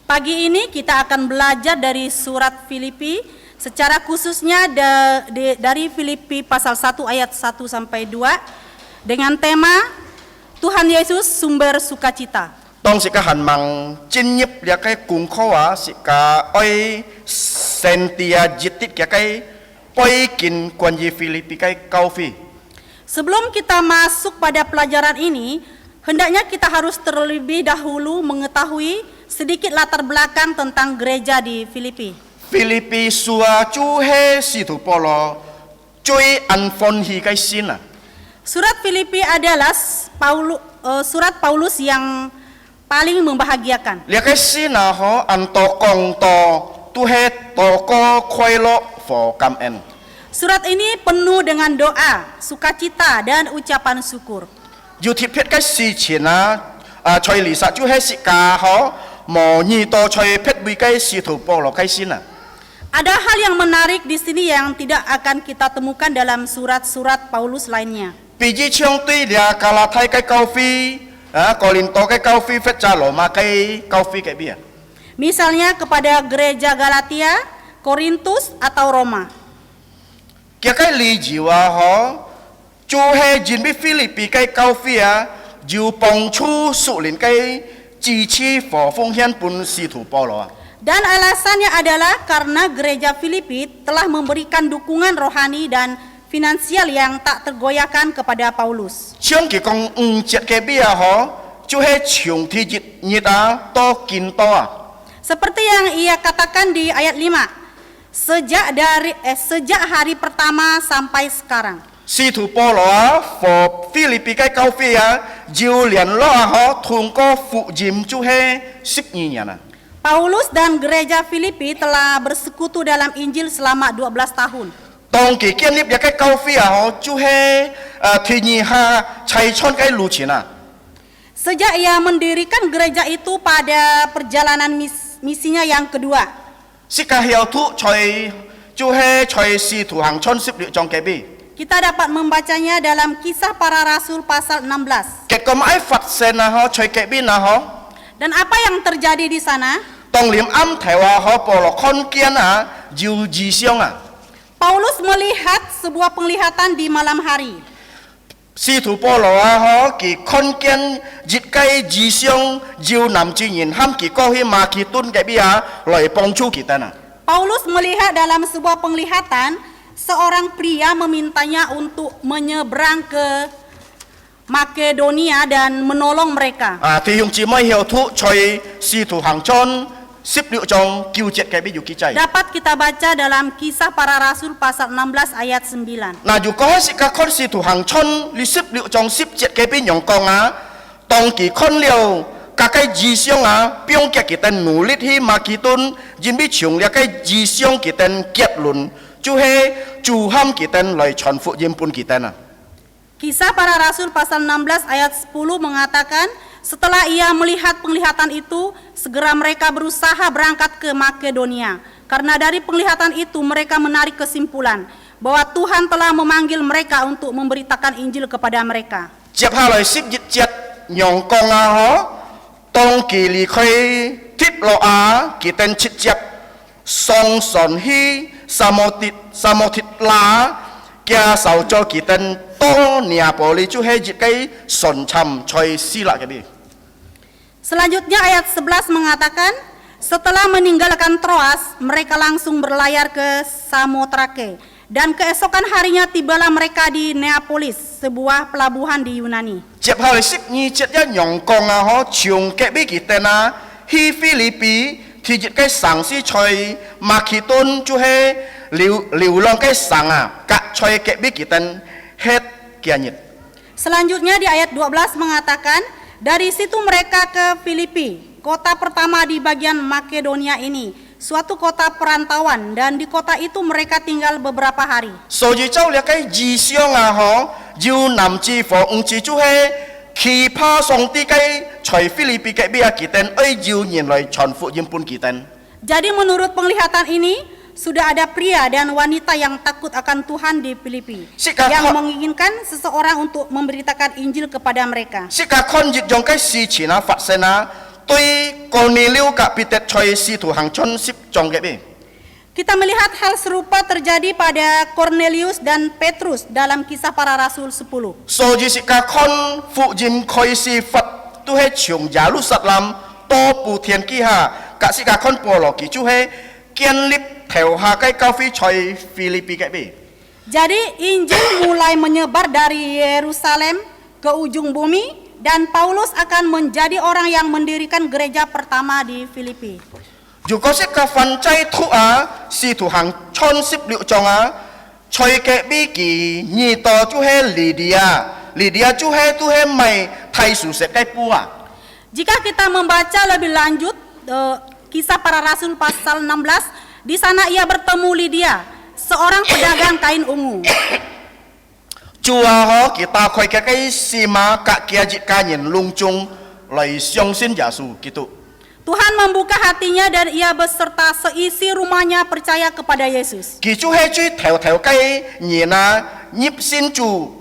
Pagi ini kita akan belajar dari surat Filipi, secara khususnya dari Filipi pasal 1 ayat 1 sampai 2 dengan tema Tuhan Yesus sumber sukacita. Tông sĩ ca hàn mang chính nhập là cái cùng khó á sĩ ca oi sentia jitit cái oi kin quan di Filipi cái kau phi. Sebelum kita masuk pada pelajaran ini, hendaknya kita harus terlebih dahulu mengetahui sedikit latar belakang tentang gereja di Filipi. Filipi sua chu he si tu polo cui an fon hi cái sin à. Surat Filipi adalah surat Paulus yang paling membahagiakan. Lihat cái sin à ho an to kong to tu he to ko khoi lo for kam en. Surat ini penuh dengan doa, sukacita dan ucapan syukur. Yu thi phet cái si chen à choi li sa chu he si ka ho mo ni to choi phet bi cái si tu polo cái sin à. Ada hal yang menarik di sini yang tidak akan kita temukan dalam surat-surat Paulus lainnya. Biji chong tuy dia kala thai cái cao phi Korinto cái cao phi phết cha lo ma cái cao phi cái bia. Misalnya kepada gereja Galatia, Korintus atau Roma. Kia cái lý jiwa ho chu he jin bi Philippi cái cao phi jiu pong chu su lin cái chi chi for phong hian pun si tu polo. Dan alasannya adalah karena gereja Filipi telah memberikan dukungan rohani dan finansial yang tak tergoyahkan kepada Paulus. Chiang ki kong jet ke bia ho chu he chiong thi jit nyita to kin to. Seperti yang ia katakan di ayat 5. sejak hari pertama sampai sekarang. 使徒保羅啊，和菲律賓嘅教會啊，就聯絡啊，可通過福音就係12年啊。 Paulus dan gereja Filipi telah bersekutu dalam Injil selama 12 tahun. 當佢建立一個教會啊，就係第二下齊創嘅路程啊。 Sejak ia mendirikan gereja itu pada perjalanan misinya yang kedua. 釋迦曉土在就係在使徒行傳16章嘅邊。 Kita dapat membacanya dalam Kisah Para Rasul pasal 16. 結果咪發生啊，在嘅邊啊， Dan apa yang terjadi di sana? 當年暗頭啊，保羅看見啊，就異象啊。 Paulus melihat sebuah penglihatan di malam hari. 使徒保羅啊，佢看見日計異象，就男之人喊佢過去馬其頓嘅邊啊，來幫助佢哋啊。 Paulus melihat dalam sebuah penglihatan seorang pria memintanya untuk menyeberang ke Makedonia dan menolong mereka. 弟兄姊妹曉土在使徒行傳16章9節嘅邊有記載。 Dapat kita baca dalam Kisah Para Rasul pasal 16 ayat 9. 嗱，如果係看使徒行傳16章10節嘅邊樣講啊，當佢看了各個異象啊，並且佢哋努力去馬其頓，因為從呢個異象佢哋結論就係主喊佢哋來傳福音俾佢哋啊。 Kisah Para Rasul pasal 16 ayat 10 mengatakan, setelah ia melihat penglihatan itu, segera mereka berusaha berangkat ke Makedonia. Karena dari penglihatan itu mereka menarik kesimpulan bahwa Tuhan telah memanggil mereka untuk memberitakan Injil kepada mereka. 接下來11節陽光啊，當佢離開鐵路啊，佢哋直接上船去沙漠鐵拉，加受咗佢哋多尼亞波利就係一個船沉在希臘嘅邊。 Selanjutnya ayat 11 mengatakan, setelah meninggalkan Troas, mereka langsung berlayar ke Samotrake. Dan keesokan harinya tibalah mereka di Neapolis, sebuah pelabuhan di Yunani. 接下來12節一陽光啊，從嘅邊佢哋啊，去菲律賓，去一個城市在馬其頓就係流浪嘅城啊，隔在嘅邊佢哋hết kia nyit. Selanjutnya di ayat 12 mengatakan, dari situ mereka ke Filipi, kota pertama di bagian Makedonia ini, suatu kota perantauan, dan di kota itu mereka tinggal beberapa hari. 所以就了cái異象啊，就南至和五至就係奇葩上啲嘅在菲律賓嘅邊啊，佢哋要人來傳福音俾佢哋。 Jadi menurut penglihatan ini, sudah ada pria dan wanita yang takut akan Tuhan di Filipi, yang menginginkan seseorang untuk memberitakan Injil kepada mereka. 即係看熱用嘅事情啊發生啊，對哥尼流嘅彼得在使徒行傳10章嘅邊。 Kita melihat hal serupa terjadi pada Cornelius dan Petrus dalam Kisah Para Rasul 10. 所以是個看福音開始發都係從耶路撒冷多部天機下，格是個看保羅佢就係建立頭下嘅教會在菲律賓嘅邊。 Jadi Injil mulai menyebar dari Yerusalem ke ujung bumi dan Paulus akan menjadi orang yang mendirikan gereja pertama di Filipi. 如果是個犯罪徒啊，使徒行傳16章啊，在嘅邊佢二代就係利迪亞就係都係咪太熟悉嘅布啊？ Jika kita membaca lebih lanjut Kisah Para Rasul pasal 16, di sana ia bertemu Lydia, seorang pedagang kain ungu. 主啊，佢打開嘅個司馬格嘅家人隆重來相信耶穌基督。 Tuhan membuka hatinya dan ia beserta seisi rumahnya percaya kepada Yesus. 佢就係最頭嘅人啊，入信主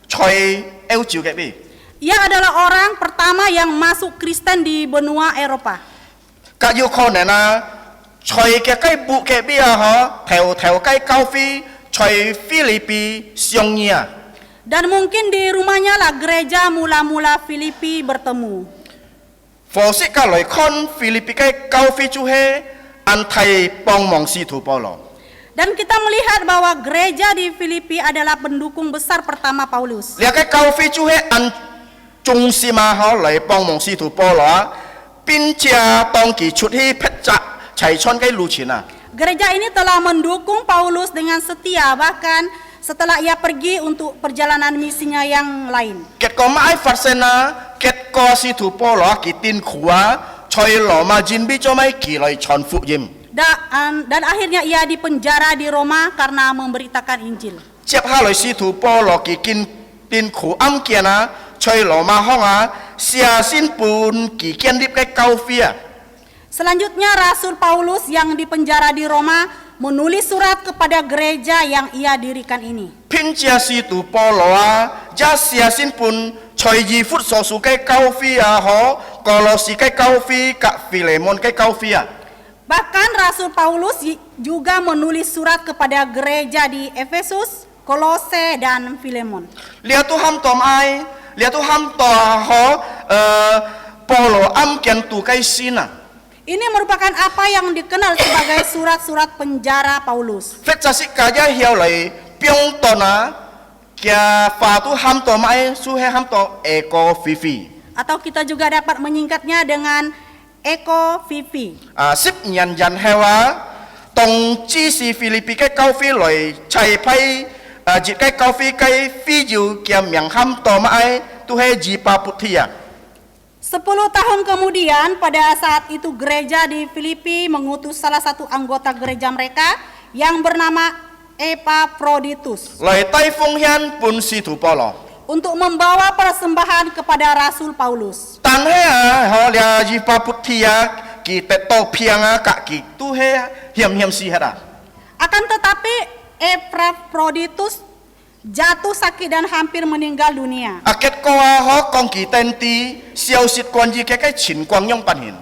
在歐洲嘅邊。 Ia adalah orang pertama yang masuk Kristen di benua Eropa. 咁有可能啊，在嘅個部嘅邊啊，頭嘅教會在菲律賓相遇啊。 Dan mungkin di rumahnya lah gereja mula-mula Filipi bertemu. 佛式嘅來看菲律賓嘅教會就係安提幫忙使徒保羅。 Dan kita melihat bahwa gereja di Filipi adalah pendukung besar pertama Paulus. 呢個教會就係按中心啊，來幫忙使徒保羅，並且當佢出去劈責齊穿嘅路程啊。Gereja ini telah mendukung Paulus dengan setia, bahkan setelah ia pergi untuk perjalanan misinya yang lain. Ket ko mai farsena ket ko si tu polo ki tin khua choi lo ma jin bi cho mai ki loi chon fu yim. Dan akhirnya ia dipenjara di Roma karena memberitakan Injil. Chiap ha loi si tu polo ki kin tin khu am kia na choi lo ma hong a sia sin pun ki kian dip kai kau fia. Selanjutnya Rasul Paulus yang dipenjara di Roma menulis surat kepada gereja yang ia dirikan ini. Pin chia si tu polo a ja sia sin pun choi ji fut so su kai kau fia ho kolosi kai kau fi ka Filemon kai kau fia. Bahkan Rasul Paulus juga menulis surat kepada gereja di Efesus, Kolose, dan Filemon. Lihat tu ham tom ai, lihat tu ham to ho polo am kian tu kai sina. Ini merupakan apa yang dikenal sebagai surat-surat penjara Paulus. Fet jasik kaja hiao lai piong tona kia fa tu ham to mai su he ham to eko fifi. Atau kita juga dapat menyingkatnya dengan Eko Fifi. Sip nyan jan hewa tong chi si Filipi kai kau fi loi chai pai jit kai kau fi kai fi ju kia miang ham to mai tu he ji pa putia. 10 tahun kemudian, pada saat itu gereja di Filipi mengutus salah satu anggota gereja mereka yang bernama Epaphroditus Loi tai fung hian pun si tu polo. untuk membawa persembahan kepada Rasul Paulus. Tan he ho lia ji pa putia ki te to piang ka ki tu he hiam si hera. Akan tetapi Epaphroditus jatuh sakit dan hampir meninggal dunia. Aket ko ho kong ki tenti xiao sit kwan ji ke kai chin kwang yong pan hin.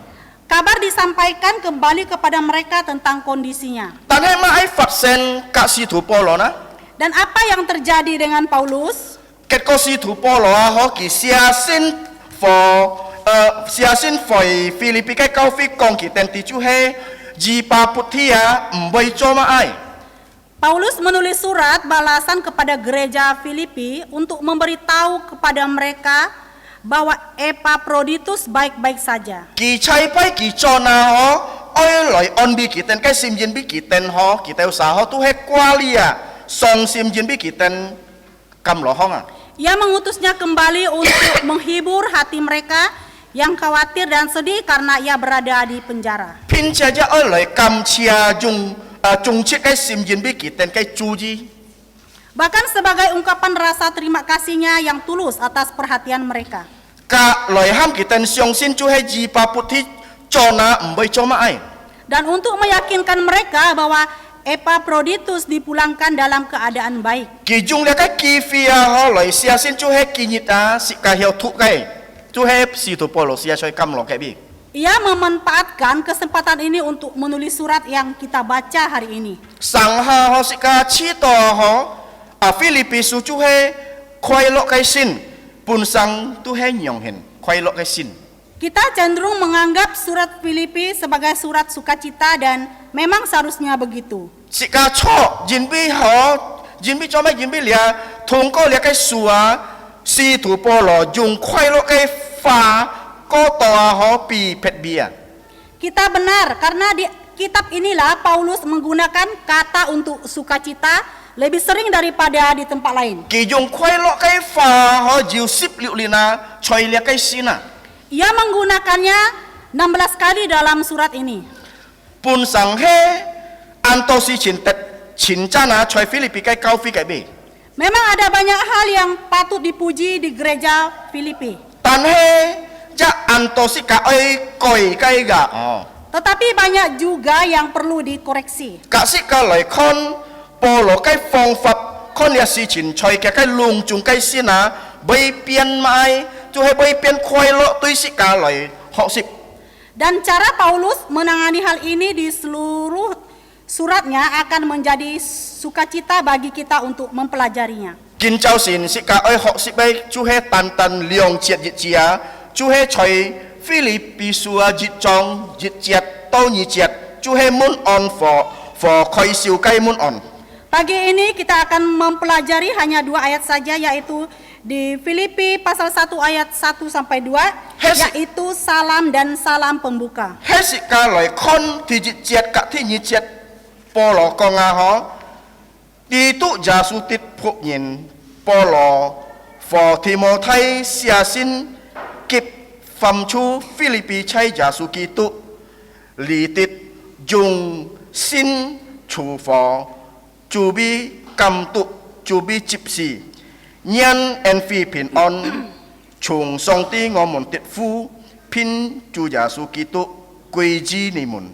Kabar disampaikan kembali kepada mereka tentang kondisinya. Tan he ma ai fat sen ka si tu polo na. Dan apa yang terjadi dengan Paulus? Ket ko si tu polo ho ki sia sin for Filipi kai kau fi kong ki tenti chu he ji pa putia mboi cho ma ai. Paulus menulis surat balasan kepada gereja Filipi untuk memberitahu kepada mereka bahwa Epaphroditus baik-baik saja. Ki chai pai ki cho na ho oi loi on bi ki ten kai sim jin bi ki ten ho ki te usaha ho tu he kwalia song sim jin bi ki ten kam lo hong a. Ia mengutusnya kembali untuk menghibur hati mereka yang khawatir dan sedih karena ia berada di penjara. Pin chia ja oi loi kam chia chung chi kai sim jin bi ki ten kai chu ji. Bahkan sebagai ungkapan rasa terima kasihnya yang tulus atas perhatian mereka. Ka loi ham ki ten siong sin chu he ji pa puthi cho na mboi cho ma ai. Dan untuk meyakinkan mereka bahwa Epaphroditus dipulangkan dalam keadaan baik. Ki jung le kai ki fia ho loi sia sin chu he ki nyita si ka hiao thu kai. Chu he si tu polo sia choi kam lo kai bi. Ia memanfaatkan kesempatan ini untuk menulis surat yang kita baca hari ini. Sang ha ho si ka chi to ho a Filipi su chu he khoi lo kai sin pun sang tu he nyong hen khoi lo kai sin. Kita cenderung menganggap surat Filipi sebagai surat sukacita dan memang seharusnya begitu. Si ka cho jin bi cho mai jin bi lia thong ko lia kai sua si tu polo jung khoi lo kai fa ko to ho pi pet bia. Kita benar karena di kitab inilah Paulus menggunakan kata untuk sukacita lebih sering daripada di tempat lain. Ki jung khoi lo kai fa ho jiu sip liu lina choi lia kai sina. Ia menggunakannya 16 kali dalam surat ini. Pun sang he anto si chin chana choi Filipi kai kau fi kai be. Memang ada banyak hal yang patut dipuji di gereja Filipi. Tan he ja anto si ka oi koi kai ga. Tetapi banyak juga yang perlu dikoreksi. Ka si ka loi kon polo kai fong fap kon ya si chin choi ka kai lung chung kai sina bai pian mai tu he bai pian khoi lo tui si ka loi ho sip. Dan cara Paulus menangani hal ini di seluruh suratnya akan menjadi sukacita bagi kita untuk mempelajarinya. Kin chao sin si ka oi ho sip bai chu he tan liong chiat jit chia chu he choi Filipi sua jit chong jit chiat to ni chiat chu he mun on for khoi siu kai mun on. Pagi ini kita akan mempelajari hanya 2 ayat saja, yaitu di Filipi pasal 1 ayat 1 sampai 2, yaitu salam dan salam pembuka. He si ka loi kon ti jit chiat ka ti ni chiat Polo con a ho đi tụ giả su tít phục nhìn Polo phò Timothy xia xin kịp phẩm chu Philippi chay giả su kỳ tụ lý tít dùng xin chủ phò chủ bi cầm tụ chủ bi chịp xì nhân en phi pin on chung song ti ngõ môn tiết phu pin chu giả su kỳ tụ quy ji ni mun.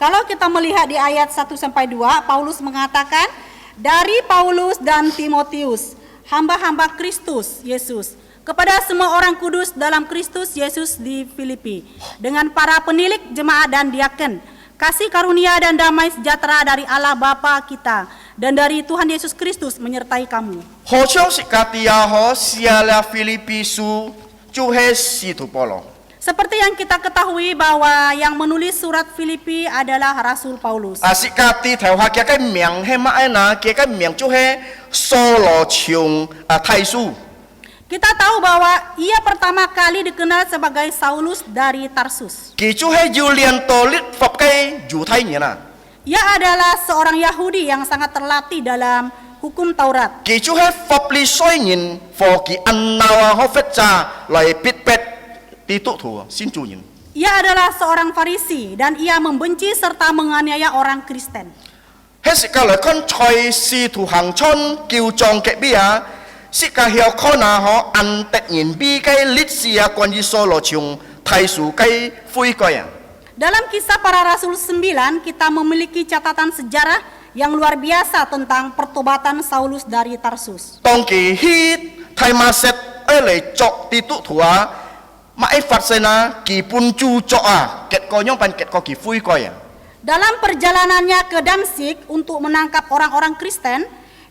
Kalau kita melihat di ayat 1-2, Paulus mengatakan, dari Paulus dan Timotius, hamba-hamba Kristus Yesus, kepada semua orang kudus dalam Kristus Yesus di Filipi, dengan para penilik jemaat dan diaken, kasih karunia dan damai sejahtera dari Allah Bapa kita dan dari Tuhan Yesus Kristus menyertai kamu. Ho chong sikatia ho siala Filipi su chu he si tu Polo. Seperti yang kita ketahui bahwa yang menulis surat Filipi adalah Rasul Paulus. Sikati theo ha kia cái miệng he ma na kia cái miệng chu he solo chung thai su. Kita tahu bahwa ia pertama kali dikenal sebagai Saulus dari Tarsus. Ki chu he Julian tolit phập cái ju thai ni na. Ia adalah seorang Yahudi yang sangat terlatih dalam hukum Taurat. Ki chu he phập li soi nhìn phò ki an nawa ho phết cha lai pit pet ti tu thu xin chu nhìn. Ia adalah seorang Farisi dan ia membenci serta menganiaya orang Kristen. Hết sự cả lời con choi si thủ hàng chôn kiêu chong kệ bia, sự cả hiểu con à họ ăn tết nhìn bi cái lít sia quan di solo chung thay su cái phui coi à. Dalam kisah para Rasul 9 kita memiliki catatan sejarah yang luar biasa tentang pertobatan Saulus dari Tarsus. Tong kỳ hít thay ma set ở lại chọc ti tu thua mà ai phát sinh na kỳ pun chu chọc à kết coi nhong pan kết coi kỳ phui coi à. Dalam perjalanannya ke Damsyik untuk menangkap orang-orang Kristen,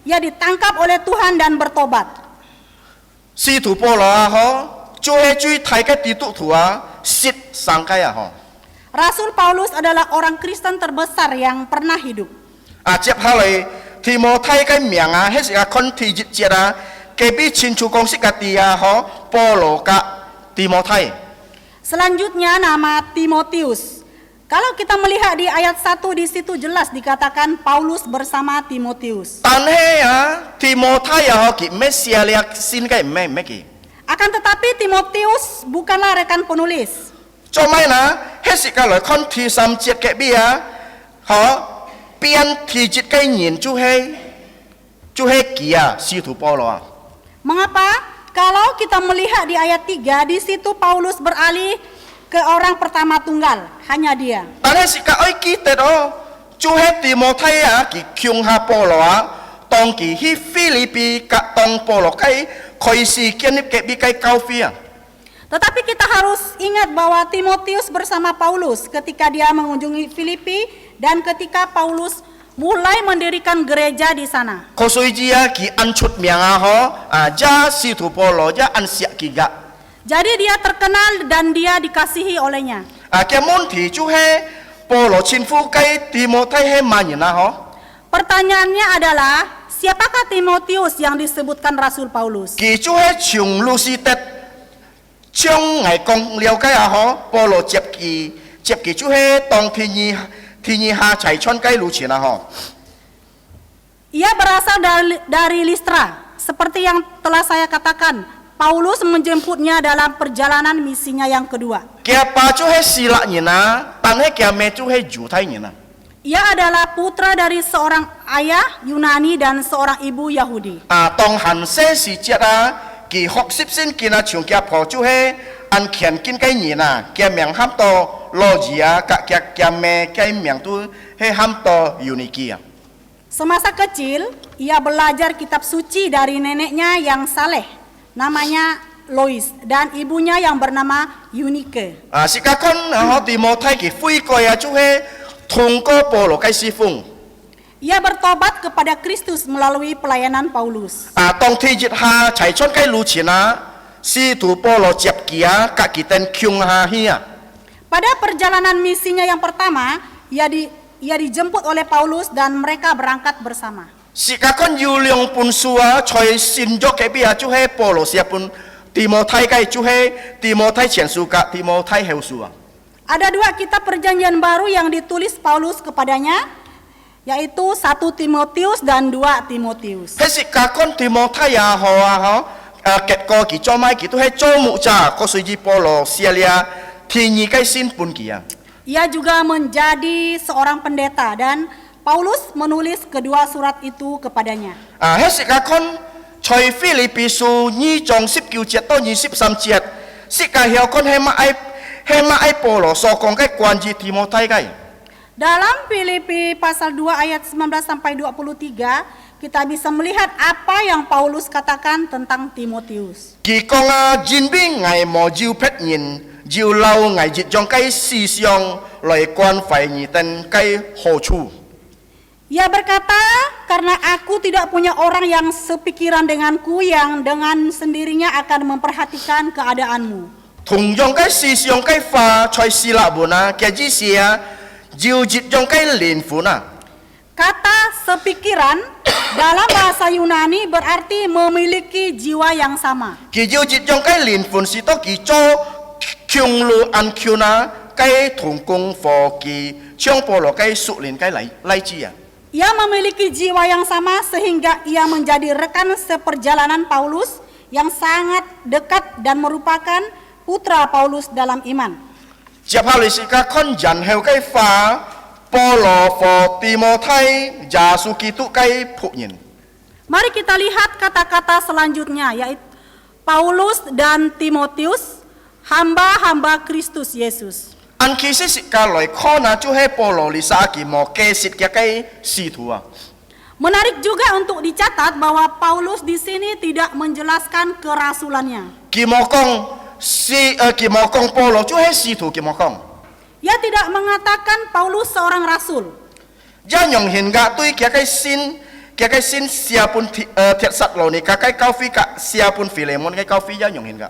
ia ditangkap oleh Tuhan dan bertobat. Si thủ Polo à họ chú he chui thay cái ti tu thua sit sang cái à họ. Rasul Paulus adalah orang Kristen terbesar yang pernah hidup. Tiếp hạ lại Timothy cái miệng à hết sự con thì dịch chết à cái bi chín chú công sức cái tia họ Polo cả Timothy. Selanjutnya nama Timotius. Kalau kita melihat di ayat 1 di situ jelas dikatakan Paulus bersama Timotius. Tan he à Timothy à họ kỹ Mesia liak xin cái mấy kỹ. Akan tetapi Timotius bukanlah rekan penulis. Cho mai na hết sự cái lời con thì sam chết cái bi à họ biên thì dịch cái nhìn chú he kia si thủ Polo à. Mengapa? Kalau kita melihat di ayat 3 di situ Paulus beralih ke orang pertama tunggal, hanya dia. Tan he sự cái oi kita đó chú he Timothy à kỹ kyung ha Polo à tong kỹ hi Philippi cả tong Polo cái khoi si kian cái bi cái cao phi à. Tetapi kita harus ingat bahwa Timotius bersama Paulus ketika dia mengunjungi Filipi dan ketika Paulus mulai mendirikan gereja di sana. Kosoi dia ki ancut miang ho ja si tu Polo ja an siak ki ga. Jadi dia terkenal dan dia dikasihi olehnya. Kemon ti chu he Polo chin fu kai Timothy he manina ho. Pertanyaannya adalah siapakah Timotius yang disebutkan Rasul Paulus? Ki chu he chung lu si tet chung ngai kong liao kai ho Polo chep ki chu he tong thi nhi ha chai chon kai lu chin ho. Ia berasal dari Listra. Seperti yang telah saya katakan, Paulus menjemputnya dalam perjalanan misinya yang kedua. Kia pa chu he sila nyina, tan he kia me chu he ju thai nyina. Ia adalah putra dari seorang ayah Yunani dan seorang ibu Yahudi. Tong han se si chia ki hok sip sin kina chung kia po chu he an khian kin kai nyina, kia miang ham to logia ka kia me kai miang tu he ham to unikia. Semasa kecil, ia belajar kitab suci dari neneknya yang saleh, namanya Lois, dan ibunya yang bernama Eunike. Sikakon ho Timothy ki fui ko ya chu he thong ko Polo kai si fung. Ia bertobat kepada Kristus melalui pelayanan Paulus. Tong thi jit ha chai chon kai lu china si tu Polo jep kia ka kiten kyung ha hia. Pada perjalanan misinya yang pertama, ia dijemput oleh Paulus dan mereka berangkat bersama. Sikakon yuliong pun sua choi sin jok ke bia chu he Polo sia pun Timothy kai chu he Timothy chen su ka Timothy heu sua. Ada dua kitab perjanjian baru yang ditulis Paulus kepadanya, yaitu 1 Timotius dan 2 Timotius. 迄是甲讲提摩太也好啊吼，结果佢做咩？佢都係做木咋，個隨住保羅寫了天意嘅新本記啊。 Ia juga menjadi seorang pendeta dan Paulus menulis kedua surat itu kepadanya. 迄是甲講在腓立比書2章19節到23節，是甲曉講係乜愛保羅所講嘅關於提摩太嘅。 Dalam Filipi pasal 2 ayat 19 sampai 23, kita bisa melihat apa yang Paulus katakan tentang Timotius. 佢講人比愛無有別人，有留愛一種嘅思想來關懷你等嘅好處。 Ia berkata, karena aku tidak punya orang yang sepikiran denganku yang dengan sendirinya akan memperhatikan keadaanmu. 同樣嘅思想嘅話，在希臘文嘅意思有一種嘅靈魂 Kata sepikiran dalam bahasa Yunani berarti memiliki jiwa yang sama. 佢有一種嘅靈魂是到佢做強路安強嘅同工課佢將保羅嘅屬靈嘅例子啊。 Ia memiliki jiwa yang sama sehingga ia menjadi rekan seperjalanan Paulus yang sangat dekat dan merupakan putra Paulus dalam iman. 接下來是個看人後嘅話，保羅和提摩太耶穌基督嘅僕人。 Mari kita lihat kata-kata selanjutnya, yaitu Paulus dan Timotius, hamba-hamba Kristus Yesus. 按其實是個來看就係保羅利沙基摩嘅實嘅使徒啊。 Menarik juga untuk dicatat bahwa Paulus di sini tidak menjelaskan kerasulannya. 佢冇講保羅就係使徒，佢冇講。 Ia tidak mengatakan Paulus seorang rasul. 一樣現嘅對嘅先寫本帖撒羅尼迦嘅教會嘅寫本腓利門嘅教會一樣現嘅。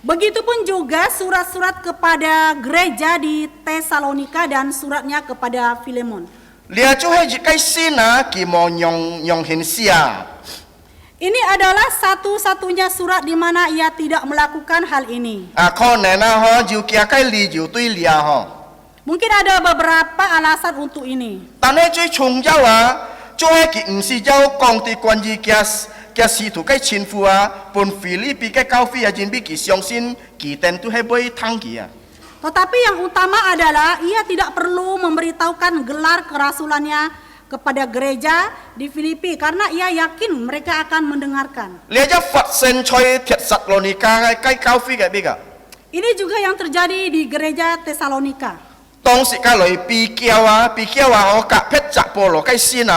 Begitupun juga surat-surat kepada gereja di Tesalonika dan suratnya kepada Filemon. 你就係一個先佢冇用現寫。 Ini adalah satu-satunya surat di mana ia tidak melakukan hal ini. 可能就嘅嘅理由對了Mungkin ada beberapa alasan untuk ini. 但係最重要就係佢唔是有講啲關於嘅使徒嘅前夫本腓立比嘅教會人比佢相信佢哋都係會聽佢。 Tetapi yang utama adalah ia tidak perlu memberitahukan gelar kerasulannya kepada gereja di Filipi karena ia yakin mereka akan mendengarkan. 你一發生在帖撒羅尼迦嘅教會嘅邊個？ Ini juga yang terjadi di gereja Tesalonika. 當時嘅來比較夾撇雜保羅嘅先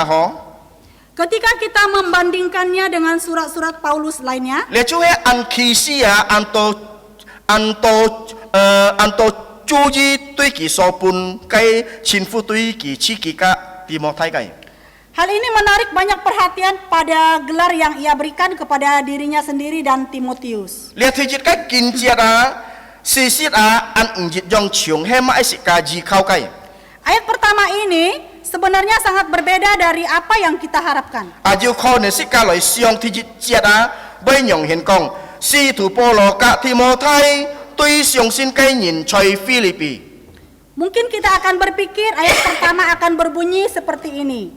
Ketika kita membandingkannya dengan surat-surat Paulus lainnya, 你就係按其實按到注意對佢所本嘅前夫對佢自己嘅提摩太嘅。 hal ini menarik banyak perhatian pada gelar yang ia berikan kepada dirinya sendiri dan Timotius. 你睇住嘅見節事實按唔熱用長係乜事嘅依靠嘅。 Ayat pertama ini sebenarnya sangat berbeda dari apa yang kita harapkan. 就可能是嘅來上睇住節俾用顯講，使徒保羅嘅提摩太對相信嘅人在腓立比。 Mungkin kita akan berpikir ayat pertama akan berbunyi seperti ini.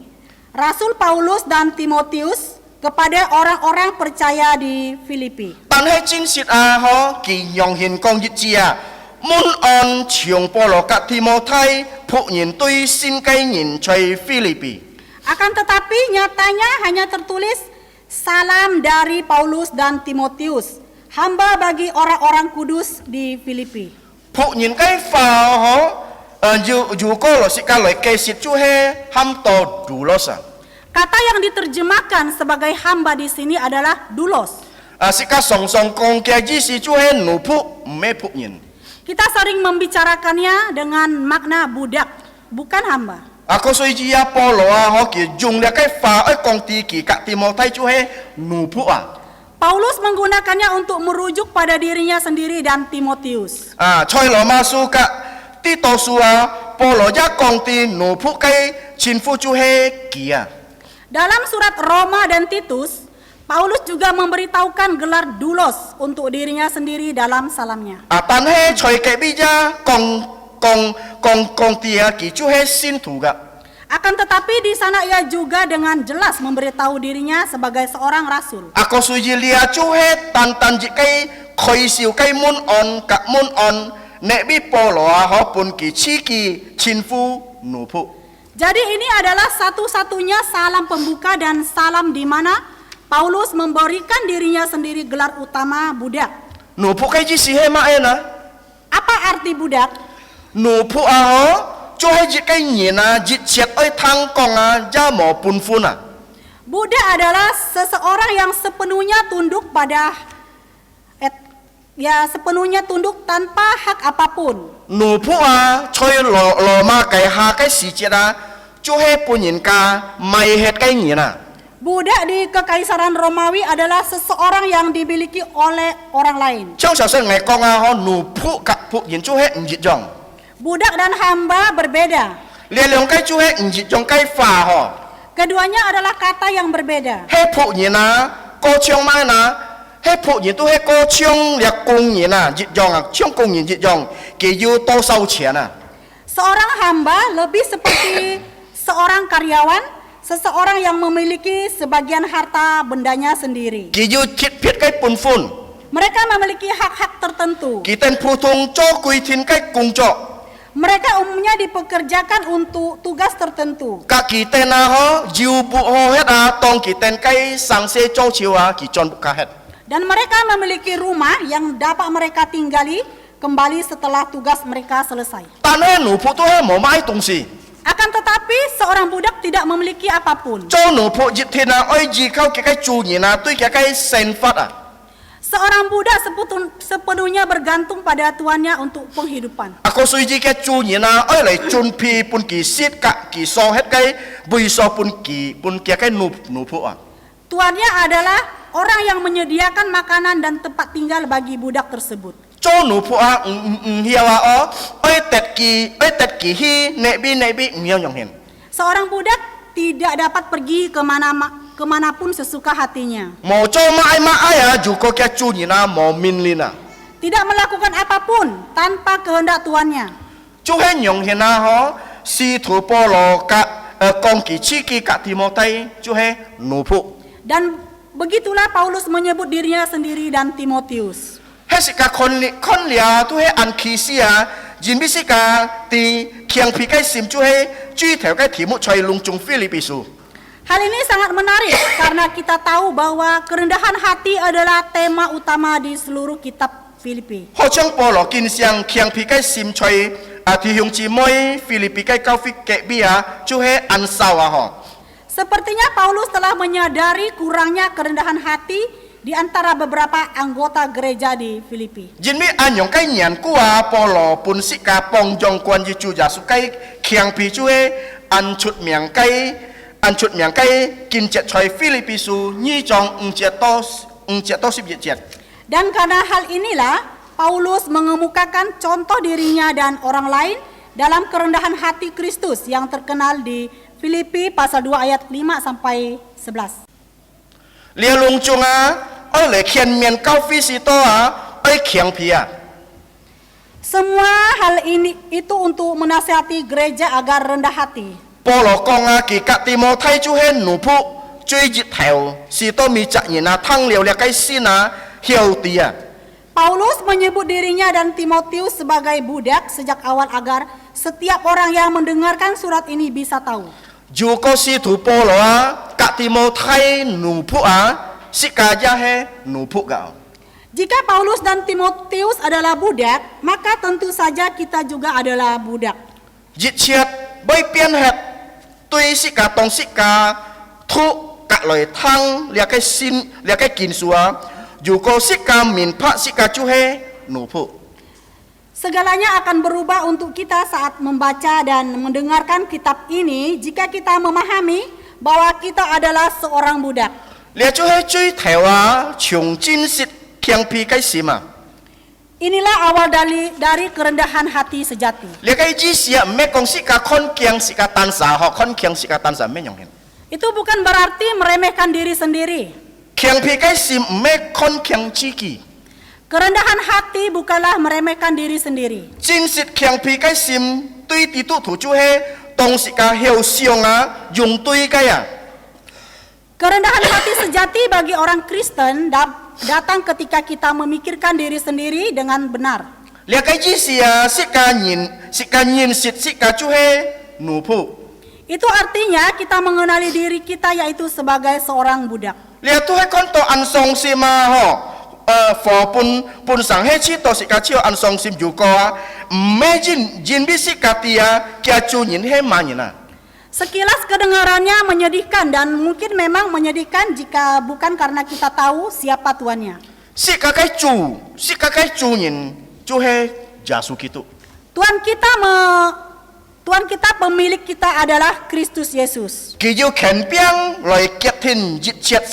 Rasul Paulus dan Timotius kepada orang-orang percaya di Filipi. 但係真實佢用顯講一字滿按長保羅嘅提摩太僕人對信嘅人在腓立比。 Akan tetapi nyatanya hanya tertulis salam dari Paulus dan Timotius, hamba bagi orang-orang kudus di Filipi. 僕人嘅話如果老師嘅來解釋就係喊到doulos。 Kata yang diterjemahkan sebagai hamba di sini adalah doulos. 是個常常講嘅意思就係奴僕唔係僕人。 Kita sering membicarakannya dengan makna budak, bukan hamba. 個所以保羅佢用嘅話講啲佢嘅提摩太就係奴僕。 Paulus menggunakannya untuk merujuk pada dirinya sendiri dan Timotius. 在羅馬書嘅啲多數保羅一講啲奴僕嘅前夫就係佢。 Dalam surat Roma dan Titus, Paulus juga memberitahukan gelar doulos untuk dirinya sendiri dalam salamnya. 但係在嘅邊講啲佢就係信徒嘅。Akan tetapi di sana ia juga dengan jelas memberitahu dirinya sebagai seorang rasul. Ako suji lia chuhe tan tan ji kai khoi siu kai mun on nek bi polo ho pun ki chiki chinfu nupu. Jadi ini adalah satu-satunya salam pembuka dan salam di mana Paulus memberikan dirinya sendiri gelar utama budak. Nupu kai ji sihe ma ena. Apa arti budak? Nupu ho chuhe ji kai nyina ji chet oi thang konga ja mo pun funa. Budak adalah seseorang yang sepenuhnya tunduk sepenuhnya tunduk tanpa hak apapun. Nupu choi lo ma kai ha kai si jeda chuhe punin ka mai het kai nyina. Budak di Kekaisaran Romawi adalah seseorang yang dimiliki oleh orang lain. Trong sao sen ngai konga ho nupu ka pu yin chuhe nji jong. Budak dan hamba berbeda. Lia leong kai chuhe nji jong kai fa ho. Keduanya adalah kata yang berbeda. He phụ nhị na cô chiong mai na he phụ nhị tu he cô chiong liak cung nhị na jit jong chiong cung nhị jit jong ki yu to sau钱na. Seorang hamba lebih seperti seorang karyawan, seseorang yang memiliki sebagian harta bendanya sendiri. Ki yu chit phiet kai pun fun. Mereka memiliki hak-hak tertentu. Ki ten phu thung cho kui thin kai cung cho. Mereka umumnya dipekerjakan untuk tugas tertentu. Ka ki ten na ho jiu bu ho het tong ki ten kai sang se cho chiu ki chon bu ka het. Dan mereka memiliki rumah yang dapat mereka tinggali kembali setelah tugas mereka selesai. Tan he nu phu tu he mo mai tung si. Akan tetapi seorang budak tidak memiliki apapun. Cho nu phu jit thin na oi ji khau ki kai chu nhị na tui ki kai sen fat Seorang budak sepenuhnya bergantung pada tuannya untuk penghidupan. Ako suji ke chu nhị na oi lai chun pi pun ki sit ka ki so het kai bui so pun ki kai nu phu Tuannya adalah orang yang menyediakan makanan dan tempat tinggal bagi budak tersebut. cho nu phu hiawa oi tet ki hi ne bi miao nyong hen. Seorang budak tidak dapat pergi kemanapun sesuka hatinya. Mo cho ma ai ju ko ke chu nhị na mo min lina. Tidak melakukan apapun tanpa kehendak tuannya. Chu he nyong hen na ho si thu po lo ka kong ki chi ki ka Timotai chu he nu phu. Dan begitulah Paulus menyebut dirinya sendiri dan Timotius. He sika kon lia tu he an ki sia jin bi sika ti kiang pi kai sim chu he chui theo kai Timot choi lung chung Filipisu. Hal ini sangat menarik karena kita tahu bahwa kerendahan hati adalah tema utama di seluruh kitab Filipi. Ho chang po lo kin siang kiang pi kai sim choi ti hyung chi moi Filipi kai kau fi ke bia chu he an sawa ho. Sepertinya Paulus telah menyadari kurangnya kerendahan hati di antara beberapa anggota gereja di Filipi. Jin mi an yong kai nyan kuwa po lo pun sika pong jong kwan ji chu ja su kai kiang pi chu he an chut miang kai kin chet choi Filipisu nyi jong ung chet to sip jet. Dan karena hal inilah Paulus mengemukakan contoh dirinya dan orang lain dalam kerendahan hati Kristus yang terkenal di Filipi pasal 2 ayat 5 sampai 11. Lia lung chunga oi le khian mian kau fi si to oi kiang pi Semua hal ini itu untuk menasihati gereja agar rendah hati. Polo konga ki ka Timotai chu he nu phu chui jit theo si to mi cha na thang liao le kai sina hiau tia. Paulus menyebut dirinya dan Timotius sebagai budak sejak awal agar setiap orang yang mendengarkan surat ini bisa tahu. Ju ko si tu polo ka Timotai nu phu si ka ja he nu phu ga. Jika Paulus dan Timotius adalah budak, maka tentu saja kita juga adalah budak. Jit chiat bai pian het tui si ka tong si ka thu ka loi thang lia kai sin lia kai kin suwa ju ko si ka min pha si ka chu he nu phu. Segalanya akan berubah untuk kita saat membaca dan mendengarkan kitab ini jika kita memahami bahwa kita adalah seorang budak. Lia chu he chui thewa chung jin sit kiang pi kai sima. Inilah awal dari kerendahan hati sejati. Lia kai ji sia me kong si ka kon kiang si ka tan sa ho kon kiang si ka tan sa me nyong hen. Itu bukan berarti meremehkan diri sendiri. Kiang pi kai sim me kon kiang chi ki. Kerendahan hati bukanlah meremehkan diri sendiri. Jin sit kiang pi kai sim tui ti tu tu chu he tong sika hiu sionga yung tui kaya. Kerendahan hati sejati bagi orang Kristen datang ketika kita memikirkan diri sendiri dengan benar. Lia kai ji sia sika nyin sit sika chuhe nupu. Itu artinya kita mengenali diri kita yaitu sebagai seorang budak. Lia tuhe konto ansong sima ho. Fo pun sang he chi to sika chio ansong sim juko imagine jin bi sika tia kia chu nyin he manyina. Sekilas kedengarannya menyedihkan dan mungkin memang menyedihkan jika bukan karena kita tahu siapa tuannya. Sika kai chu nyin chu he jasu kitu. Tuan kita pemilik kita adalah Kristus Yesus. Kiyu ken piang loi kiat tin jit chiat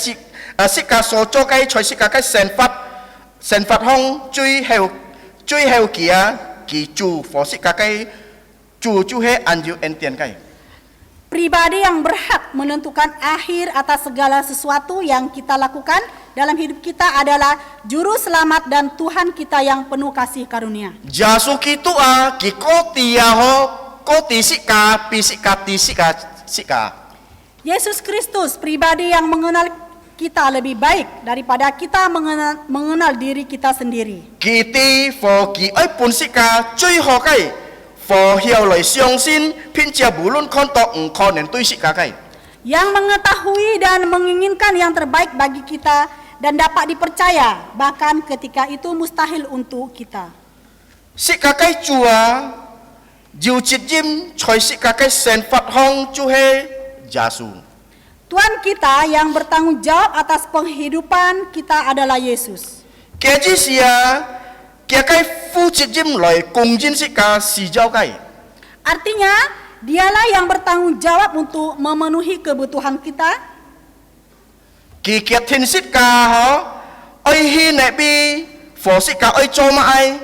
sika so cho kai choi sika kai sen fat hong chui heu kia ki chu fo sika kai chu he anju entian kai. Pribadi yang berhak menentukan akhir atas segala sesuatu yang kita lakukan dalam hidup kita adalah Juru Selamat dan Tuhan kita yang penuh kasih karunia. Jasu kitu ki koti koti sika. Yesus Kristus pribadi yang mengenal kita lebih baik daripada kita mengenal diri kita sendiri. Kiti fo ki ai pun sika chui ho kai. Fo hiao loi siong sin pin chia bulun konto konen tui sika kai. Yang mengetahui dan menginginkan yang terbaik bagi kita dan dapat dipercaya bahkan ketika itu mustahil untuk kita. Sika kai chua jiu chit jim choi sika kai sen fat hong chu he jasu. Tuhan kita yang bertanggung jawab atas penghidupan kita adalah Yesus. Keji sia kia kai fu chit jim loi kung jin sika si jau kai. Artinya, dialah yang bertanggung jawab untuk memenuhi kebutuhan kita. Ki kiat tin sika ho oi hi ne bi fo sika oi cho ma ai.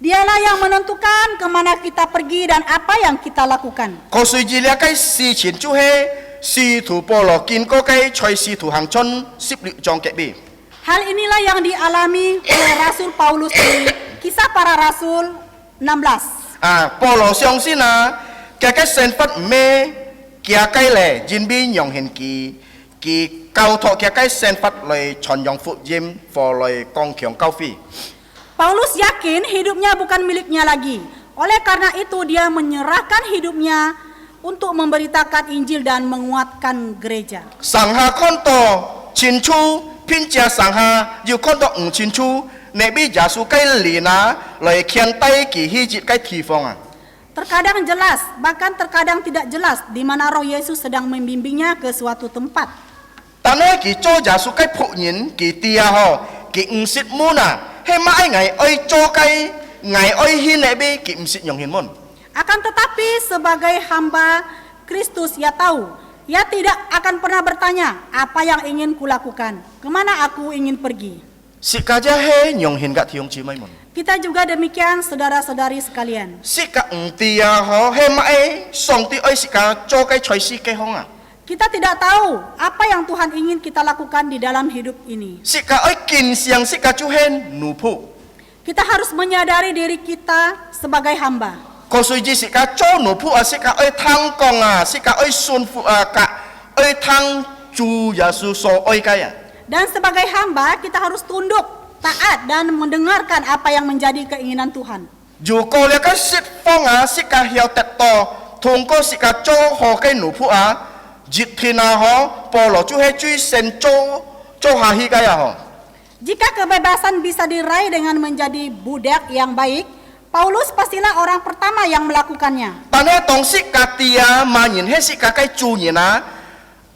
Dialah yang menentukan kemana kita pergi dan apa yang kita lakukan. Ko sui ji lia kai si chin chu he si tu polo kin ko kai choi si tu hang chon sip li jong ke bi. Hal inilah yang dialami oleh Rasul Paulus di Kisah Para Rasul 16. Polo siong sina kia kai sen fat me kia kai le jin bi nyong hen ki kau tho kia kai sen fat loi chon yong fu jim fo loi kong kyong kau fi. Paulus yakin hidupnya bukan miliknya lagi. Oleh karena itu dia menyerahkan hidupnya untuk memberitakan Injil dan menguatkan gereja. Sangha konto cincu pinja sangha yu konto cincu nebi jasu kai lina loi kian tai ki hijit kai tifong. Terkadang jelas, bahkan terkadang tidak jelas di mana Roh Yesus sedang membimbingnya ke suatu tempat. Tane ki cho jasu kai phu nyin ki tia ho ki ngsit muna he mai ngai oi cho kai ngai oi hi nebi ki ngsit nyong hin mon. Akan tetapi sebagai hamba Kristus ia tahu, ia tidak akan pernah bertanya apa yang ingin kulakukan, kemana aku ingin pergi. Sika ja he nyong hin gat thiong chi mai mon. Kita juga demikian saudara-saudari sekalian. Sika tia ho he mai song ti oi sika cho kai choi si ke hong. Kita tidak tahu apa yang Tuhan ingin kita lakukan di dalam hidup ini. Sika oi kin siang sika chu hen nupu. Kita harus menyadari diri kita sebagai hamba. Ko sui ji sika cho nupu sika oi thang kong sika oi sun fu ka oi thang chu yasu so oi kaya. Dan sebagai hamba kita harus tunduk, taat dan mendengarkan apa yang menjadi keinginan Tuhan. Ju ko le ka sit fong sika hiao tet to thong ko sika cho ho kai nupu jit thina ho polo chu he chui sen cho ha hi kaya ho. Jika kebebasan bisa diraih dengan menjadi budak yang baik, Paulus pastilah orang pertama yang melakukannya. Tane tong sika tia ma nyin he sika kai chu nyina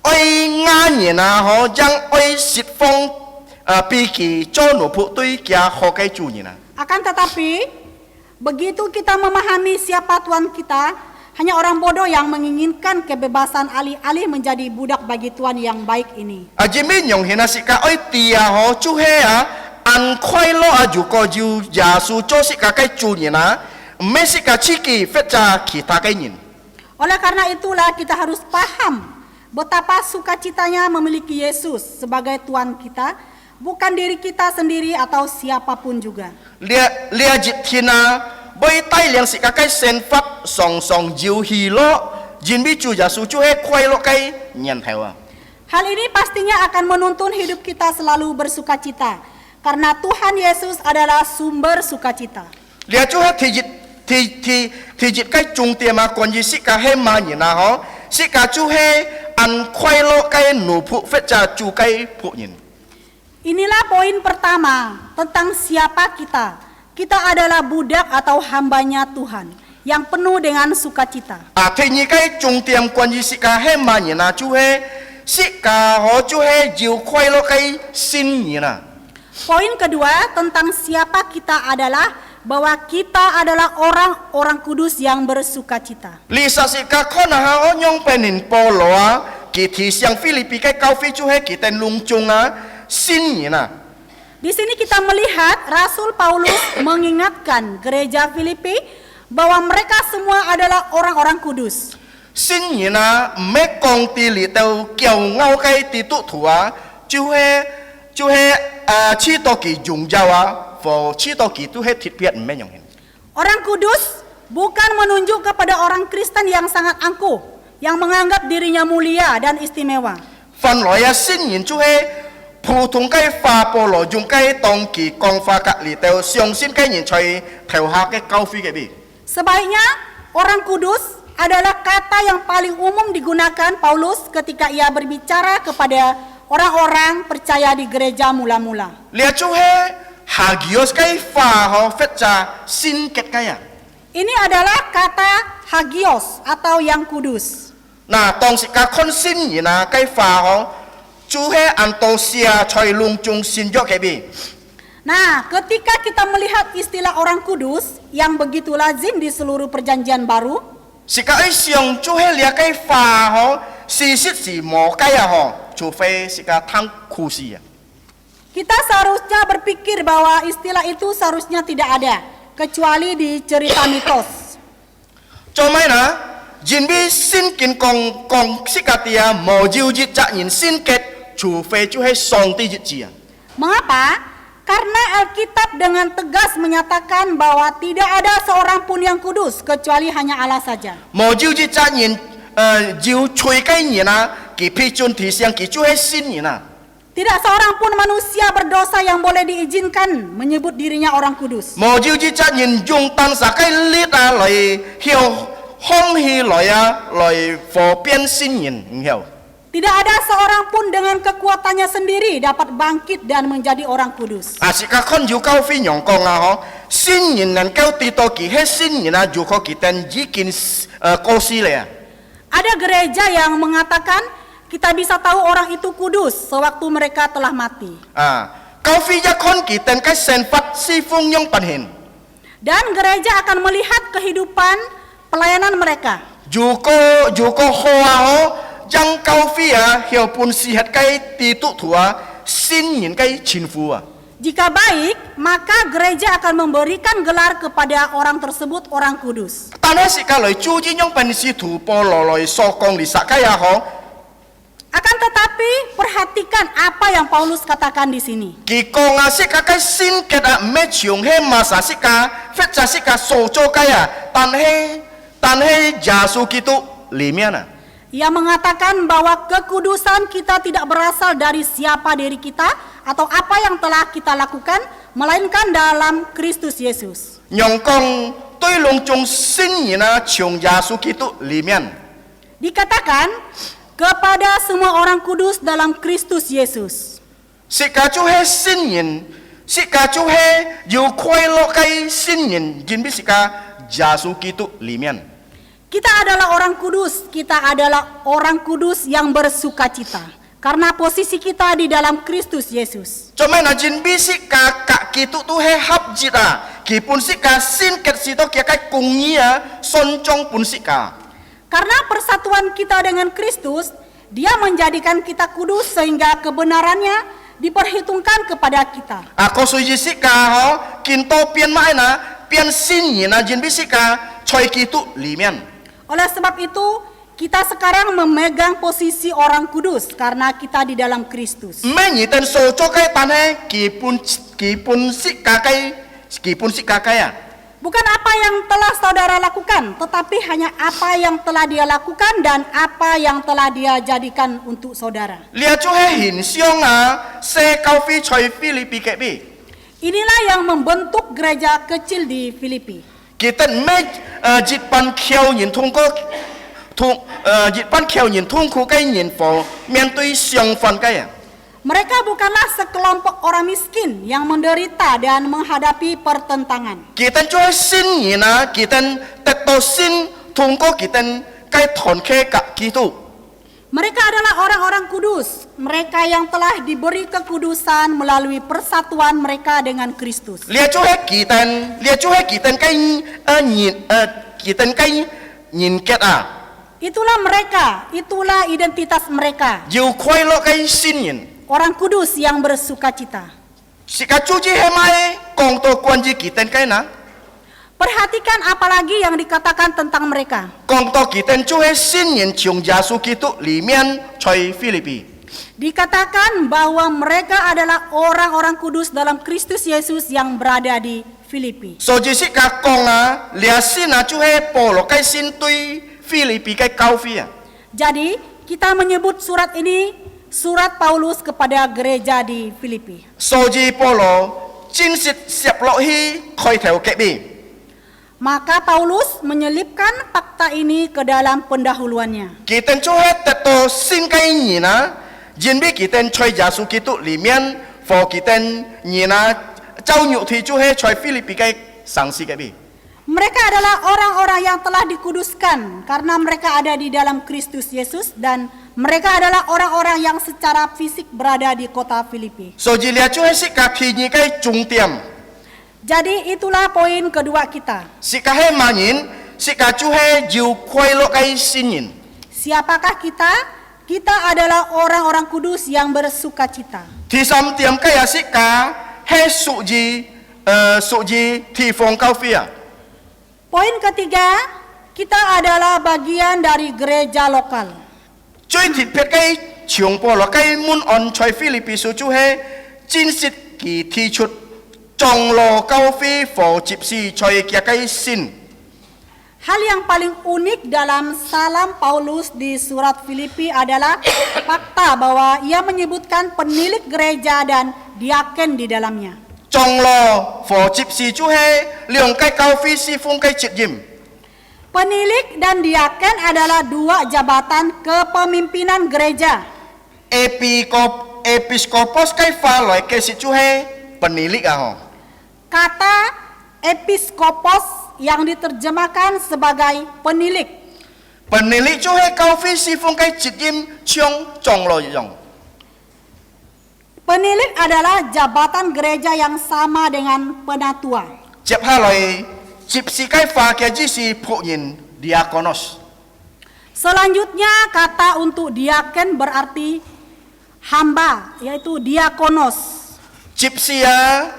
oi nga nyina ho jang oi sit fong pi ki cho no pu tui kia ho kai chu nyina. Akan tetapi begitu kita memahami siapa Tuhan kita, hanya orang bodoh yang menginginkan kebebasan alih-alih menjadi budak bagi Tuhan yang baik ini. Ajimi nyong hina sika oi tia ho chu he an khoi lo aju ko ju jasu cho sika kai chu nyina me sika chiki fetcha kita kai nyin. Oleh karena itulah kita harus paham betapa sukacitanya memiliki Yesus sebagai Tuhan kita, bukan diri kita sendiri atau siapapun juga. Lia jit thina bởi tay liang sika cái sen pháp song song jiu hi lo jin bi Chu Yesus chu he kwai lo kai nyen theo à. Hal ini pastinya akan menuntun hidup kita selalu bersukacita, karena Tuhan Yesus adalah sumber sukacita. Lia chu he thì dịch cái trung tiệm mà còn gì sika he ma nhỉ na ho sika chu he an kwai lo kai nu pu phết cha chu kai pu nhìn. Inilah poin pertama tentang siapa kita. Kita adalah budak atau hambanya Tuhan yang penuh dengan sukacita. Thì như cái trung tiệm còn gì sika he ma nhỉ na chu he sika ho chu he jiu kwai lo kai sin nhỉ na. Poin kedua tentang siapa kita adalah bahwa kita adalah orang-orang kudus yang bersukacita. Lisa sika kona ha o nyong penin polo a ki thi siang Filipi kai kau fi chu he ki ten lung chung a sin nhỉ na. Di sini kita melihat Rasul Paulus mengingatkan gereja Filipi bahwa mereka semua adalah orang-orang kudus. Sin nhỉ na me kong ti li teu kiao ngao kai ti tu thua chu he chi to ki jung jawa for chi to ki tu he thit piat me nyong hin. Orang kudus bukan menunjuk kepada orang Kristen yang sangat angkuh, yang menganggap dirinya mulia dan istimewa. Fan lo ya sin nhỉ chu he phù thùng cái pha bồ lò dùng cái tông kỳ con pha cắt lì teo xiong xin cái nhìn chơi theo hạ cái cao phi cái bi. Sebaiknya orang kudus adalah kata yang paling umum digunakan Paulus ketika ia berbicara kepada orang-orang percaya di gereja mula-mula. Lia chu he hagios cái pha ho phết cha xin kết cái à. Ini adalah kata hagios atau yang kudus. Nah tong si ka kon xin nhỉ na cái pha ho chu he antosia choi lung chung xin jo cái bi. Nah, ketika kita melihat istilah orang kudus yang begitu lazim di seluruh perjanjian baru, si ka ai xiong chu he lia cái pha ho si sit si mo cái à ho chu phê si ka thang khu si à. kita seharusnya berpikir bahwa istilah itu seharusnya tidak ada, kecuali di cerita mitos. Cho mai na jin bi xin kin kong si ka tia mo jiu ji cha yin xin kết chu phê chu he song ti ji ji à. Mengapa? Karena Alkitab dengan tegas menyatakan bahwa tidak ada seorang pun yang kudus kecuali hanya Allah saja. Mo jiu ji cha yin jiu chui kai yin na ki pi chun ti siang ki chu he xin yin na. Tidak seorang pun manusia berdosa yang boleh diizinkan menyebut dirinya orang kudus. Mo jiu ji cha yin jung tan sa kai li ta loi hiao hong hi loi a loi fo pian xin yin hiao. Tidak ada seorang pun dengan kekuatannya sendiri dapat bangkit dan menjadi orang kudus. Asika kon yu kau fi nyong kong a ho xin yin nan kau ti to ki he xin yin na ju ko ki ten ji kin ko si le. Ada gereja yang mengatakan kita bisa tahu orang itu kudus sewaktu mereka telah mati. Kau fi ja kon ki ten kai sen fat si fung nyong pan hin. Dan gereja akan melihat kehidupan pelayanan mereka. Ju ko hoa ho jang kau fi a hiao pun si het kai ti tu thua xin yin kai chin fu a. Jika baik, maka gereja akan memberikan gelar kepada orang tersebut orang kudus. Tanah si kaloi chu ji nyong pan si tu po lo loi so kong li sa kaya ho. Akan tetapi perhatikan apa yang Paulus katakan di sini. Ki kong a si ka kai sin ke da me chiong he ma sa si ka fet sa si ka so cho kaya tan he jasu kitu li mia na. Ia mengatakan bahwa kekudusan kita tidak berasal dari siapa diri kita atau apa yang telah kita lakukan, melainkan dalam Kristus Yesus. Nyong kong toi long chung sin yina chiong jasu kitu li mian. Dikatakan kepada semua orang kudus dalam Kristus Yesus. Si ka chu he sin yin, si ka chu he yu kwai lo kai sin yin jin bi si ka jasu kitu li mian. Kita adalah orang kudus, kita adalah orang kudus yang bersukacita karena posisi kita di dalam Kristus Yesus. Cuma na jin bi si ka kitu tu he hap jita, ki pun si ka sin ket si to kia kai kungia son chong pun si ka. Karena persatuan kita dengan Kristus, Dia menjadikan kita kudus sehingga kebenarannya diperhitungkan kepada kita. Ako suji si ka ho kinto pian mai na pian sin yin na jin bi si ka choi kitu li mian. Oleh sebab itu, kita sekarang memegang posisi orang kudus karena kita di dalam Kristus. Menyi ten so cho kai tan he ki pun si ka kai ya. Bukan apa yang telah saudara lakukan, tetapi hanya apa yang telah dia lakukan dan apa yang telah dia jadikan untuk saudara. 列做迄形象啊，西教会在菲律宾隔壁， Inilah yang membentuk gereja kecil di Filipi. kita 唔係日本僑人通過日本僑人痛苦嘅人況面對相反嘅啊。 Mereka bukanlah sekelompok orang miskin yang menderita dan menghadapi pertentangan. Kita 做新人啊，kita 得到新通過kita 嘅團契กับ基督。 Mereka adalah orang-orang kudus, mereka yang telah diberi kekudusan melalui persatuan mereka dengan Kristus. 列做係kita 嘅人格啊， Itulah mereka, itulah identitas mereka, 要快樂嘅新人。 orang kudus yang bersukacita. 是個主旨係咪講到關於kita 嘅呢？ Perhatikan apalagi yang dikatakan tentang mereka. 講到kita 做係新人從耶穌基督裡面在菲律賓。 Dikatakan bahwa mereka adalah orang-orang kudus dalam Kristus Yesus yang berada di Filipi. 所以是個講啊，列先啊，就係保羅嘅先對菲律賓嘅教會啊。 Jadi, kita menyebut surat ini surat Paulus kepada gereja di Filipi. 所以保羅正式攝落去開頭嘅邊。 Maka Paulus menyelipkan fakta ini ke dalam pendahuluannya. Kita 做係得到新嘅人啊，因為kita 在耶穌基督裡面，for kita 人啊，走入去就係在菲律賓嘅城市嘅邊。 Mereka adalah orang-orang yang telah dikuduskan karena mereka ada di dalam Kristus Yesus dan mereka adalah orang-orang yang secara fisik berada di kota Filipi. 所以呢，就係是個第二嘅重點。 Jadi itulah poin kedua kita. 是個係乜人？是個就係要快樂嘅新人。 Siapakah kita? Kita adalah orang-orang kudus yang bersukacita. 第三點嘅也是個係屬於地方教會啊。 Poin ketiga, kita adalah bagian dari gereja lokal. 最特別嘅長保羅嘅門案在菲律賓書就係正式佢提出長老教會和接事在嘅sin。 Hal yang paling unik dalam salam Paulus di surat Filipi adalah fakta bahwa ia menyebutkan penilik gereja dan diaken di dalamnya. 長老和接事就係兩個教會侍奉嘅責任。 Penilik dan diaken adalah dua jabatan kepemimpinan gereja. Episkopos 嘅法來嘅事就係 penilik 啊。 Kata episkopos yang diterjemahkan sebagai penilik. Penilik 就係教會侍奉嘅責任，像長老一樣。 Penilik adalah jabatan gereja yang sama dengan penatua. 接下來接事嘅法嘅只是僕人 diakonos。 Selanjutnya kata untuk diaken berarti hamba, yaitu diakonos. 接事啊，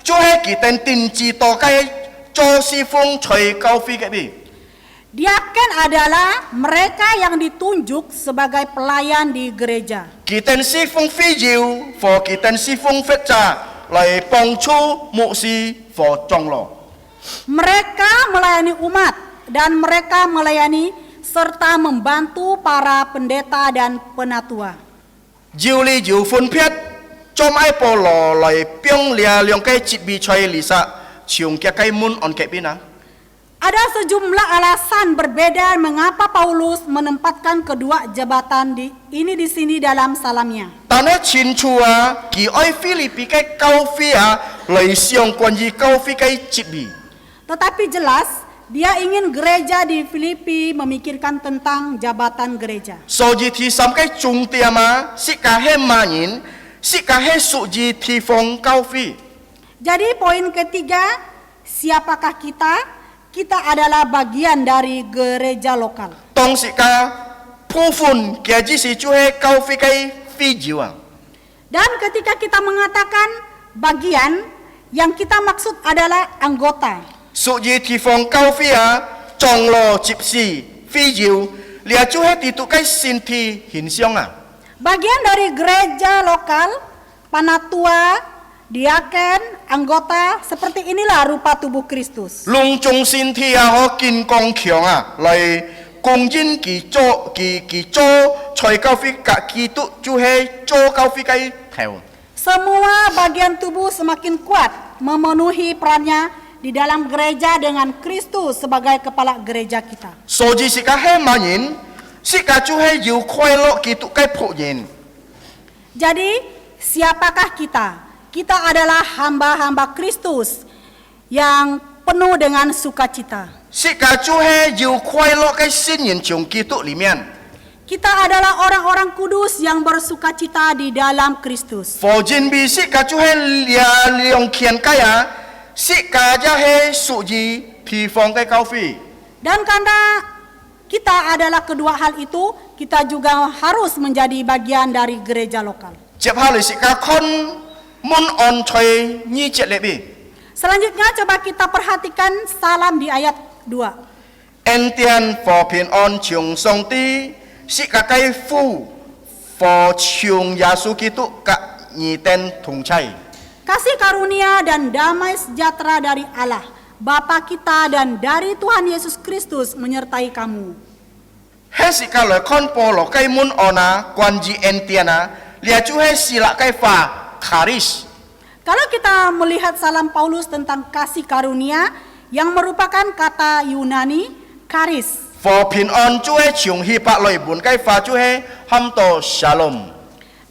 就係佢哋定制到嘅做侍奉在教會嘅邊。 Diaken adalah mereka yang ditunjuk sebagai pelayan di gereja. 佢哋侍奉非要，和佢哋侍奉佛者嚟幫助牧師和長老。 Mereka melayani umat dan mereka melayani serta membantu para pendeta dan penatua. 要你要分別，做埋保羅嚟幫兩個節備在理實，從嘅門案嘅邊啊？ Ada sejumlah alasan berbeda mengapa Paulus menempatkan kedua jabatan ini di sini dalam salamnya. 但係清楚啊，佢愛菲律賓嘅教會啊，嚟相關於教會嘅節備。 Tetapi jelas dia ingin gereja di Filipi memikirkan tentang jabatan gereja. 所以第三個重點啊，是個係乜人？是個係屬於地方教會。 Jadi poin ketiga, siapakah kita? Kita adalah bagian dari gereja lokal. 當時嘅部分嘅只是就係教會嘅非要啊。 Dan ketika kita mengatakan bagian, yang kita maksud adalah anggota. 屬於地方教會啊，長老接事非要，你就係地度嘅身體現象啊。 Bagian dari gereja lokal, panatua, diaken, anggota, seperti inilah rupa tubuh Kristus. 隆中身體啊，可見光強啊，來供應其做在教會甲基督就係做教會嘅頭。 Semua bagian tubuh semakin kuat memenuhi perannya di dalam gereja dengan Kristus sebagai kepala gereja kita. 所以是甲希萬人，是甲就係要快樂基督嘅僕人。 Jadi, siapakah kita? Kita adalah hamba-hamba Kristus yang penuh dengan sukacita. 是甲就係要快樂嘅新人從基督裡面。 Kita adalah orang-orang kudus yang bersukacita di dalam Kristus. 佛人比是甲就係兩權嘅啊，是甲就係屬於地方嘅教會。 Dan karena kita adalah kedua hal itu, kita juga harus menjadi bagian dari gereja lokal. 接下來是甲看門安吹呢節裏邊。 Selanjutnya coba kita perhatikan salam di ayat 2. 恩典和平安從上帝是甲嘅父和從耶穌基督甲二天同在。 Kasih karunia dan damai sejahtera dari Allah, Bapa kita dan dari Tuhan Yesus Kristus menyertai kamu. 喺時間來看保羅嘅門安啊，關於恩典啊，你就係是啦嘅話 charis。 Kalau kita melihat salam Paulus tentang kasih karunia yang merupakan kata Yunani charis, 和平安就係從希伯來文嘅話就係喊到 shalom。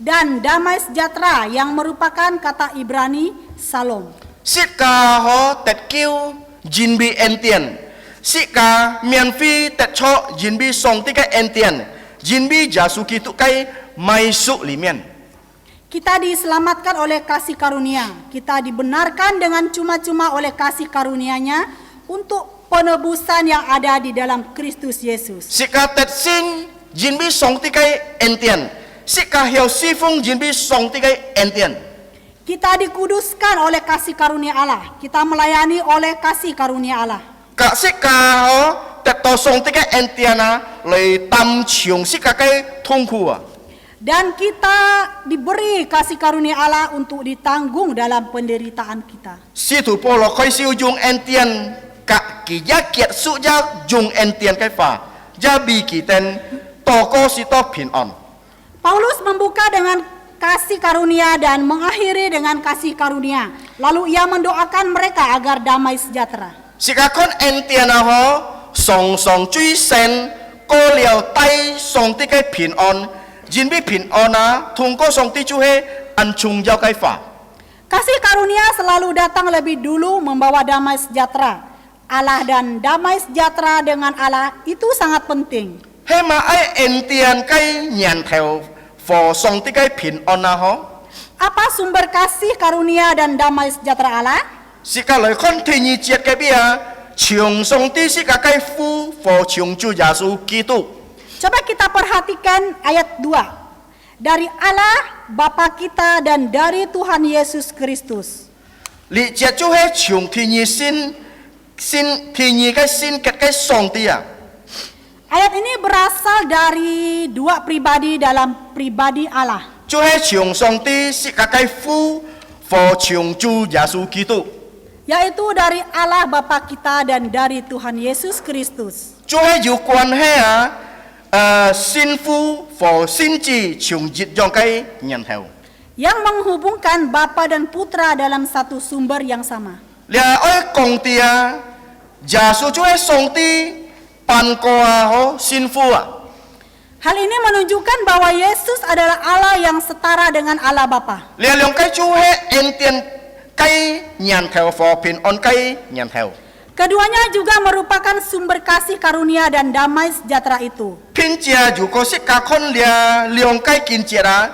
dan damai sejahtera yang merupakan kata Ibrani Salom. 是甲可得救人比恩典，是甲免費得出人比上帝嘅恩典，人比耶穌基督嘅美屬裡面。 Kita diselamatkan oleh kasih karunia. Kita dibenarkan dengan cuma-cuma oleh kasih karunia-Nya untuk penebusan yang ada di dalam Kristus Yesus. 是甲得先人比上帝嘅恩典，是甲曉侍奉人比上帝嘅恩典。 Kita dikuduskan oleh kasih karunia Allah. Kita melayani oleh kasih karunia Allah. 甲是甲可得到上帝嘅恩典啊，嚟擔長是甲嘅痛苦啊。 Dan kita diberi kasih karunia Allah untuk ditanggung dalam penderitaan kita. 使徒保羅開始用恩典，甲其一結束一用恩典嘅話，一比其天多個是多平安。 Paulus membuka dengan kasih karunia dan mengakhiri dengan kasih karunia. Lalu ia mendoakan mereka agar damai sejahtera. 是甲看恩典啊，可常常追聖過了低上帝嘅平安，人比平安啊，通過上帝就係按重要嘅話。 Kasih karunia selalu datang lebih dulu membawa damai sejahtera. Allah dan damai sejahtera dengan Allah itu sangat penting. 起碼喺恩典嘅年頭，和上帝嘅平安啊，可 Apa sumber kasih karunia dan damai sejahtera Allah? 是甲來看第二節嘅邊啊，從上帝是甲嘅父和從主耶穌基督。 Coba kita perhatikan ayat 2. Dari Allah, Bapa kita dan dari Tuhan Yesus Kristus. 你這就係從第二第二嘅先結嘅上帝啊。 Ayat ini berasal dari dua pribadi dalam pribadi Allah. 就係從上帝是甲嘅父和從主耶穌基督。 Yaitu dari Allah Bapa kita dan dari Tuhan Yesus Kristus. 就係有關係啊，先父和先子從一樣嘅源頭。 Yang menghubungkan Bapa dan Putra dalam satu sumber yang sama. 你愛講啲啊，耶穌就係上帝辦過啊，好先父啊。 Hal ini menunjukkan bahwa Yesus adalah Allah yang setara dengan Allah Bapa. 你兩個就係恩典嘅源頭和平安嘅源頭。 Keduanya juga merupakan sumber kasih karunia dan damai sejahtera itu. 並且如果是甲看兩個見節啊，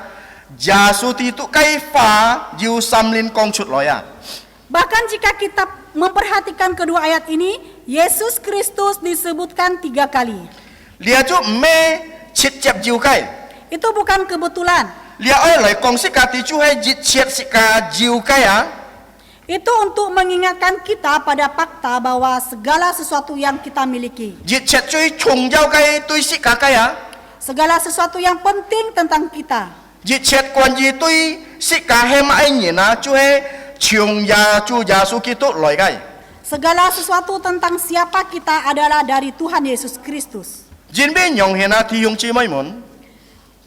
耶穌基督嘅話要三年講出來啊。 Bahkan jika kita memperhatikan kedua ayat ini, Yesus Kristus disebutkan 3 kali. 你就唔係直接要嘅， Itu bukan kebetulan. 你愛嚟講是家己就係直接是家要嘅啊。 Itu untuk mengingatkan kita pada fakta bahwa segala sesuatu yang kita miliki, 直接最重要嘅對是家嘅啊。 segala sesuatu yang penting tentang kita, 直接關於對是家係乜嘢啊，就係从耶主耶稣基督来嘅。 Segala sesuatu tentang siapa kita adalah dari Tuhan Yesus Kristus. 人邊用獻啊，弟兄姊妹們，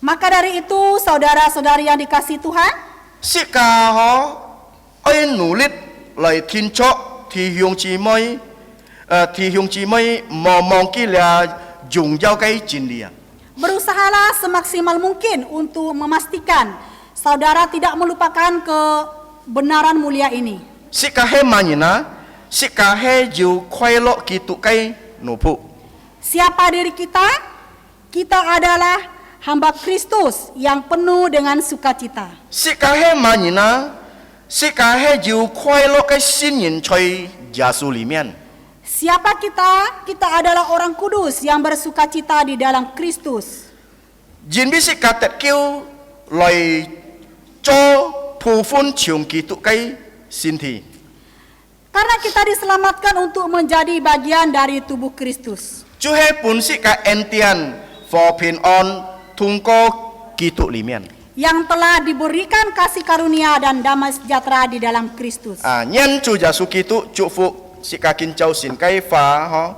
Maka dari itu, saudara-saudari yang dikasihi Tuhan, 釋迦可愛努力來天作弟兄姊妹，弟兄姊妹唔忘記了重要嘅真理啊！ berusahalah semaksimal mungkin untuk memastikan saudara tidak melupakan kebenaran mulia ini. 釋迦係乜嘢啊？釋迦係要快樂基督嘅奴僕。 Siapa diri kita? Kita adalah hamba Kristus yang penuh dengan sukacita. 釋迦係乜嘢啊？釋迦係要快樂嘅新人在耶穌裡面。 Siapa kita? Kita adalah orang kudus yang bersukacita di dalam Kristus. 人必釋迦得救來做部分從基督嘅身體。 Karena kita diselamatkan untuk menjadi bagian dari tubuh Kristus. 就係本釋迦恩典和平安通過基督裡面。 Yang telah diberikan kasih karunia dan damai sejahtera di dalam Kristus. 因主耶穌基督祝福釋迦見就善計法呵，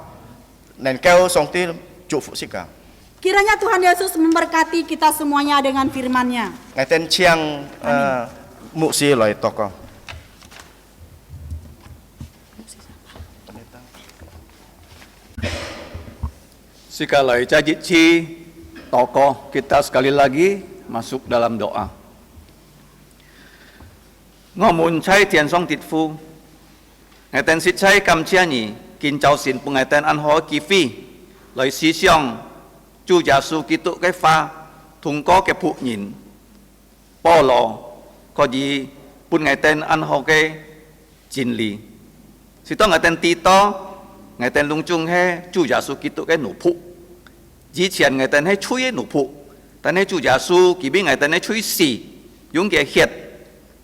能夠上帝祝福釋迦。 Kiranya Tuhan Yesus memberkati kita semuanya dengan firman-Nya. 我哋請牧師來禱告。 Sekali cajici tokoh kita sekali lagi masuk dalam doa. Ngomun cai tian song tit fu. Ngaten sit cai kam chia ni kin chao sin pu ngaten an ho ki fi. Loi si xiong chu ja su ki tu cái pha thung có cái phụ nhìn. Po lo ko ji pun ngaten an ho cái jin li. Si to ngaten ti to ngày tên lung chung he chu giả su kít cái nụ phụ,以前ngày tên he chui nụ phụ,但係chu giả su kỳ bên ngày tên he chui xì, dùng cái hiệt,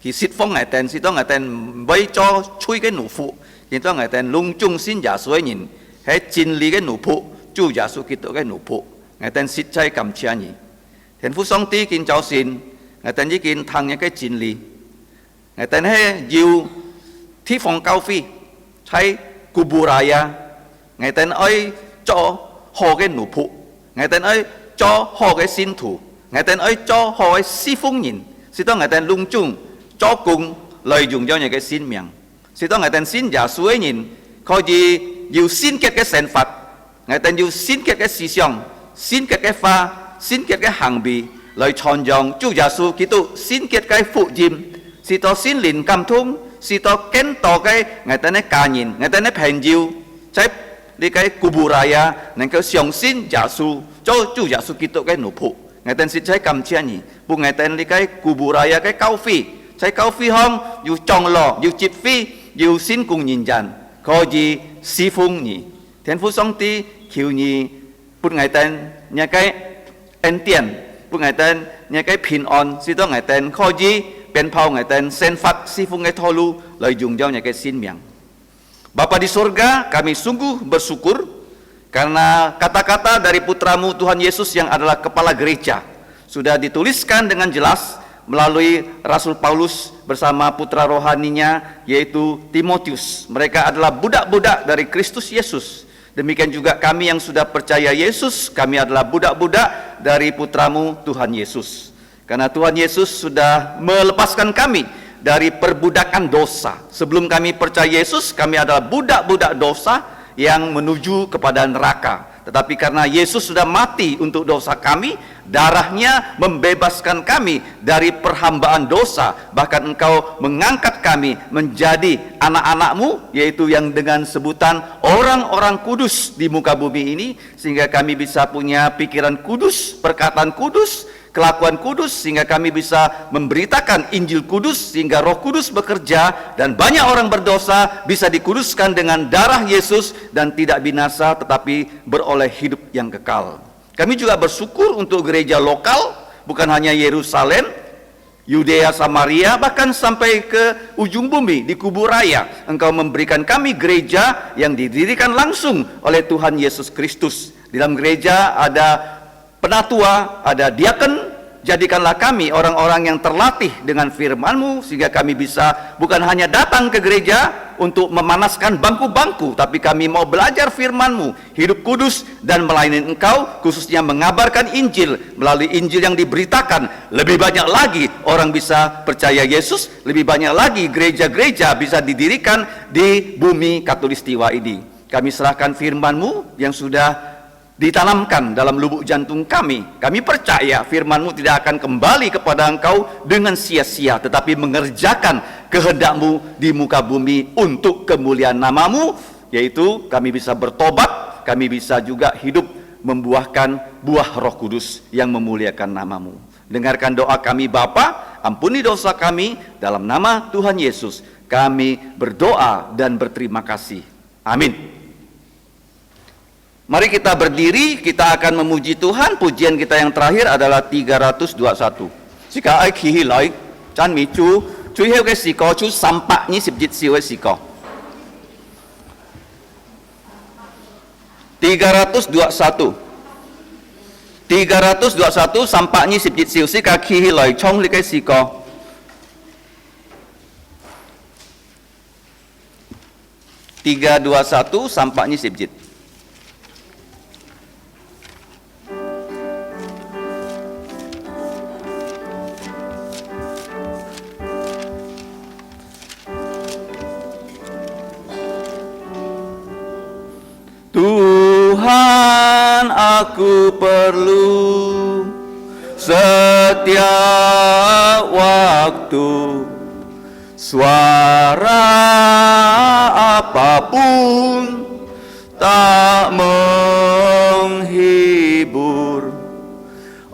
kỳ xịt phong ngày tên, xịt đó ngày tên với cho chui cái nụ phụ, thì đó ngày tên lung chung xin giả su ấy nhìn, he chín lý cái nụ phụ, chu giả su kít cái nụ phụ, ngày tên xịt chay cầm chia nhỉ, hiện phú song tí kinh cháu xin, ngày tên chỉ kinh thằng những cái chín lý, ngày tên he yêu thi phong cao phi, chay Kuburaya, ngày tên ấy cho họ cái nụ phụ, ngày tên ấy cho họ cái xin thủ, ngày tên ấy cho họ cái si phong nhìn, sau đó ngày tên lung chung cho cùng lợi dụng cho những cái xin miệng, sau đó ngày tên xin giả suy nhìn, coi gì yêu xin cái sản phật, ngày tên yêu xin cái si xiong, xin cái pha, xin cái hàng bì, lợi chọn dòng chú giả su kỹ tụ xin cái phụ dìm, sau đó xin liền cầm thung. Si to ken to cái ngày ta nói ca nhìn ngày ta nói phèn diêu trái đi cái kuburaya nên cái xiong xin giả su cho chu giả su kito cái nụ phụ ngày ta xin trái cầm chia nhỉ bu ngày ta đi cái kuburaya cái cao phi trái cao phi hông dù tròn lò dù chít phi dù xin cùng nhìn dàn có gì si phung nhỉ thiên phú song ti khiu nhỉ bu ngày ta nhà cái en tiền bu ngày ta nhà cái pin on si to ngày ta có gìเป็นเผ่าไงแต่เซนฟัดsi fungไงทอluเลยjungjau nya ke sin miang. Bapa di surga, kami sungguh bersyukur karena kata-kata dari putramu Tuhan Yesus yang adalah kepala gereja sudah dituliskan dengan jelas melalui Rasul Paulus bersama putra rohaninya yaitu Timotius. Mereka adalah budak-budak dari Kristus Yesus. Demikian juga kami yang sudah percaya Yesus, kami adalah budak-budak dari putramu Tuhan Yesus. Karena Tuhan Yesus sudah melepaskan kami dari perbudakan dosa. Sebelum kami percaya Yesus, kami adalah budak-budak dosa yang menuju kepada neraka. Tetapi karena Yesus sudah mati untuk dosa kami, darahnya membebaskan kami dari perhambaan dosa. Bahkan Engkau mengangkat kami menjadi anak-anak-Mu, yaitu yang dengan sebutan orang-orang kudus di muka bumi ini, sehingga kami bisa punya pikiran kudus, perkataan kudus, kelakuan kudus, sehingga kami bisa memberitakan Injil kudus, sehingga Roh Kudus bekerja dan banyak orang berdosa bisa dikuduskan dengan darah Yesus dan tidak binasa tetapi beroleh hidup yang kekal. Kami juga bersyukur untuk gereja lokal, bukan hanya Yerusalem, Yudea, Samaria, bahkan sampai ke ujung bumi di Kuburaya. Engkau memberikan kami gereja yang didirikan langsung oleh Tuhan Yesus Kristus. Di dalam gereja ada penatua, ada diaken, jadikanlah kami orang-orang yang terlatih dengan firman-Mu, sehingga kami bisa bukan hanya datang ke gereja untuk memanaskan bangku-bangku, tapi kami mau belajar firman-Mu, hidup kudus dan melayani Engkau, khususnya mengabarkan Injil. Melalui Injil yang diberitakan, lebih banyak lagi orang bisa percaya Yesus, lebih banyak lagi gereja-gereja bisa didirikan di bumi Katulistiwa ini. Kami serahkan firman-Mu yang sudah ditanamkan dalam lubuk jantung kami. Kami percaya firman-Mu tidak akan kembali kepada Engkau dengan sia-sia, tetapi mengerjakan kehendak-Mu di muka bumi untuk kemuliaan nama-Mu, yaitu kami bisa bertobat, kami bisa juga hidup membuahkan buah Roh Kudus yang memuliakan nama-Mu. Dengarkan doa kami Bapa, ampuni dosa kami, dalam nama Tuhan Yesus kami berdoa dan berterima kasih. Amin. Mari kita berdiri, kita akan memuji Tuhan. Pujian kita yang terakhir adalah 321. Jika ai khi lai chan mi chu chui heu ke siko chu sampa ni sip jit siu siko. 321. 321 sampa ni sip jit siu sika khi lai chong li ke siko. 321 sampa ni sip jit. Tuhan, aku perlu setiap waktu, suara apapun tak menghibur.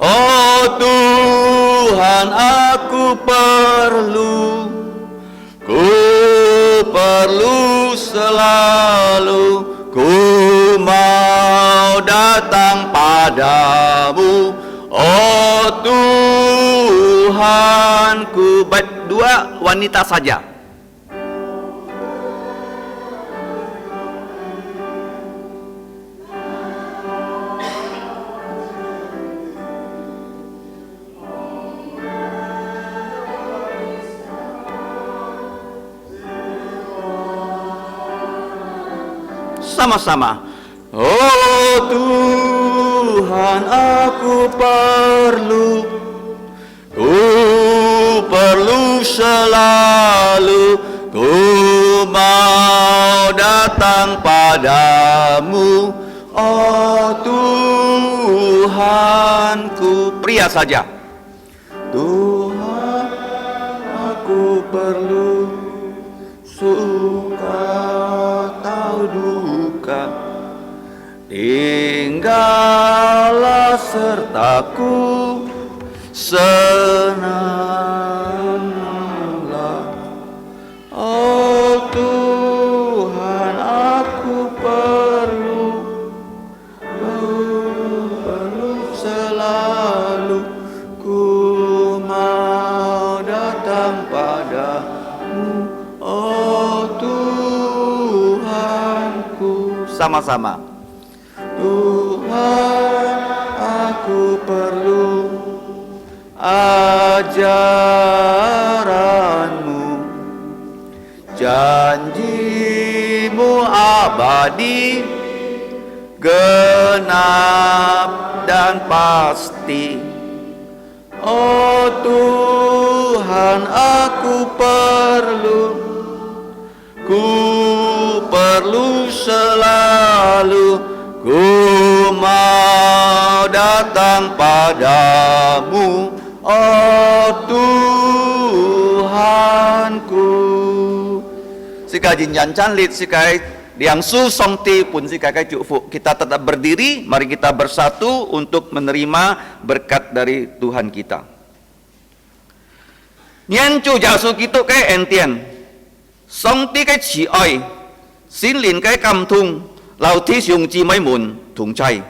Oh Tuhan, aku perlu selalu. Ku mau datang padamu, oh Tuhanku. Baik, dua wanita saja. Sama-sama. Oh Tuhan, aku perlu selalu. Ku mau datang padamu, oh Tuhanku. Pria saja. Tuhan, aku perlu suka atau duka, tinggallah sertaku, senanglah. Oh Tuhan, aku perlu selalu. Ku mau datang padamu, oh Tuhanku. Sama-sama. Tuhan, aku perlu ajaran-Mu, janji-Mu abadi, genap dan pasti. Oh Tuhan, aku perlu selalu. Ku mau datang padamu, oh Tuhanku. Sikai jinjan canlit, sikai diang su song ti pun sikai kai cukfu. Kita tetap berdiri, mari kita bersatu untuk menerima berkat dari Tuhan kita. Nyan chu jasu kitu kai entien, song ti kai chi oi, sin lin kai kam tung. Lauti siung ci maimun tung cai.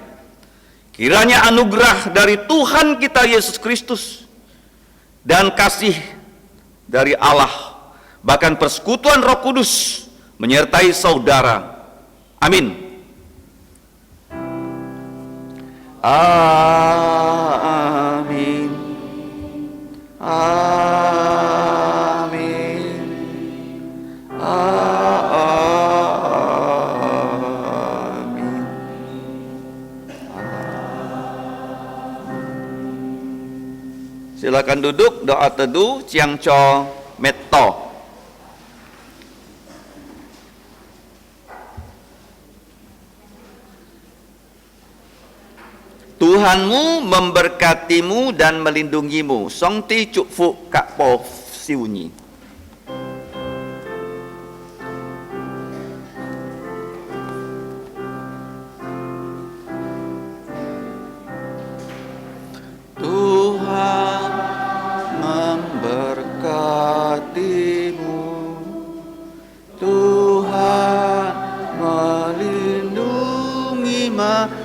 Kiranya anugerah dari Tuhan kita Yesus Kristus dan kasih dari Allah, bahkan persekutuan Roh Kudus menyertai saudara. Amin. Amin. Silakan duduk, doa teduh, Ciang Cho Metto. Tuhanmu memberkatimu dan melindungimu. Song ti chúc phúc các bộ siêu nhị. Tuhan memberkatimu. Tuhan melindungimu.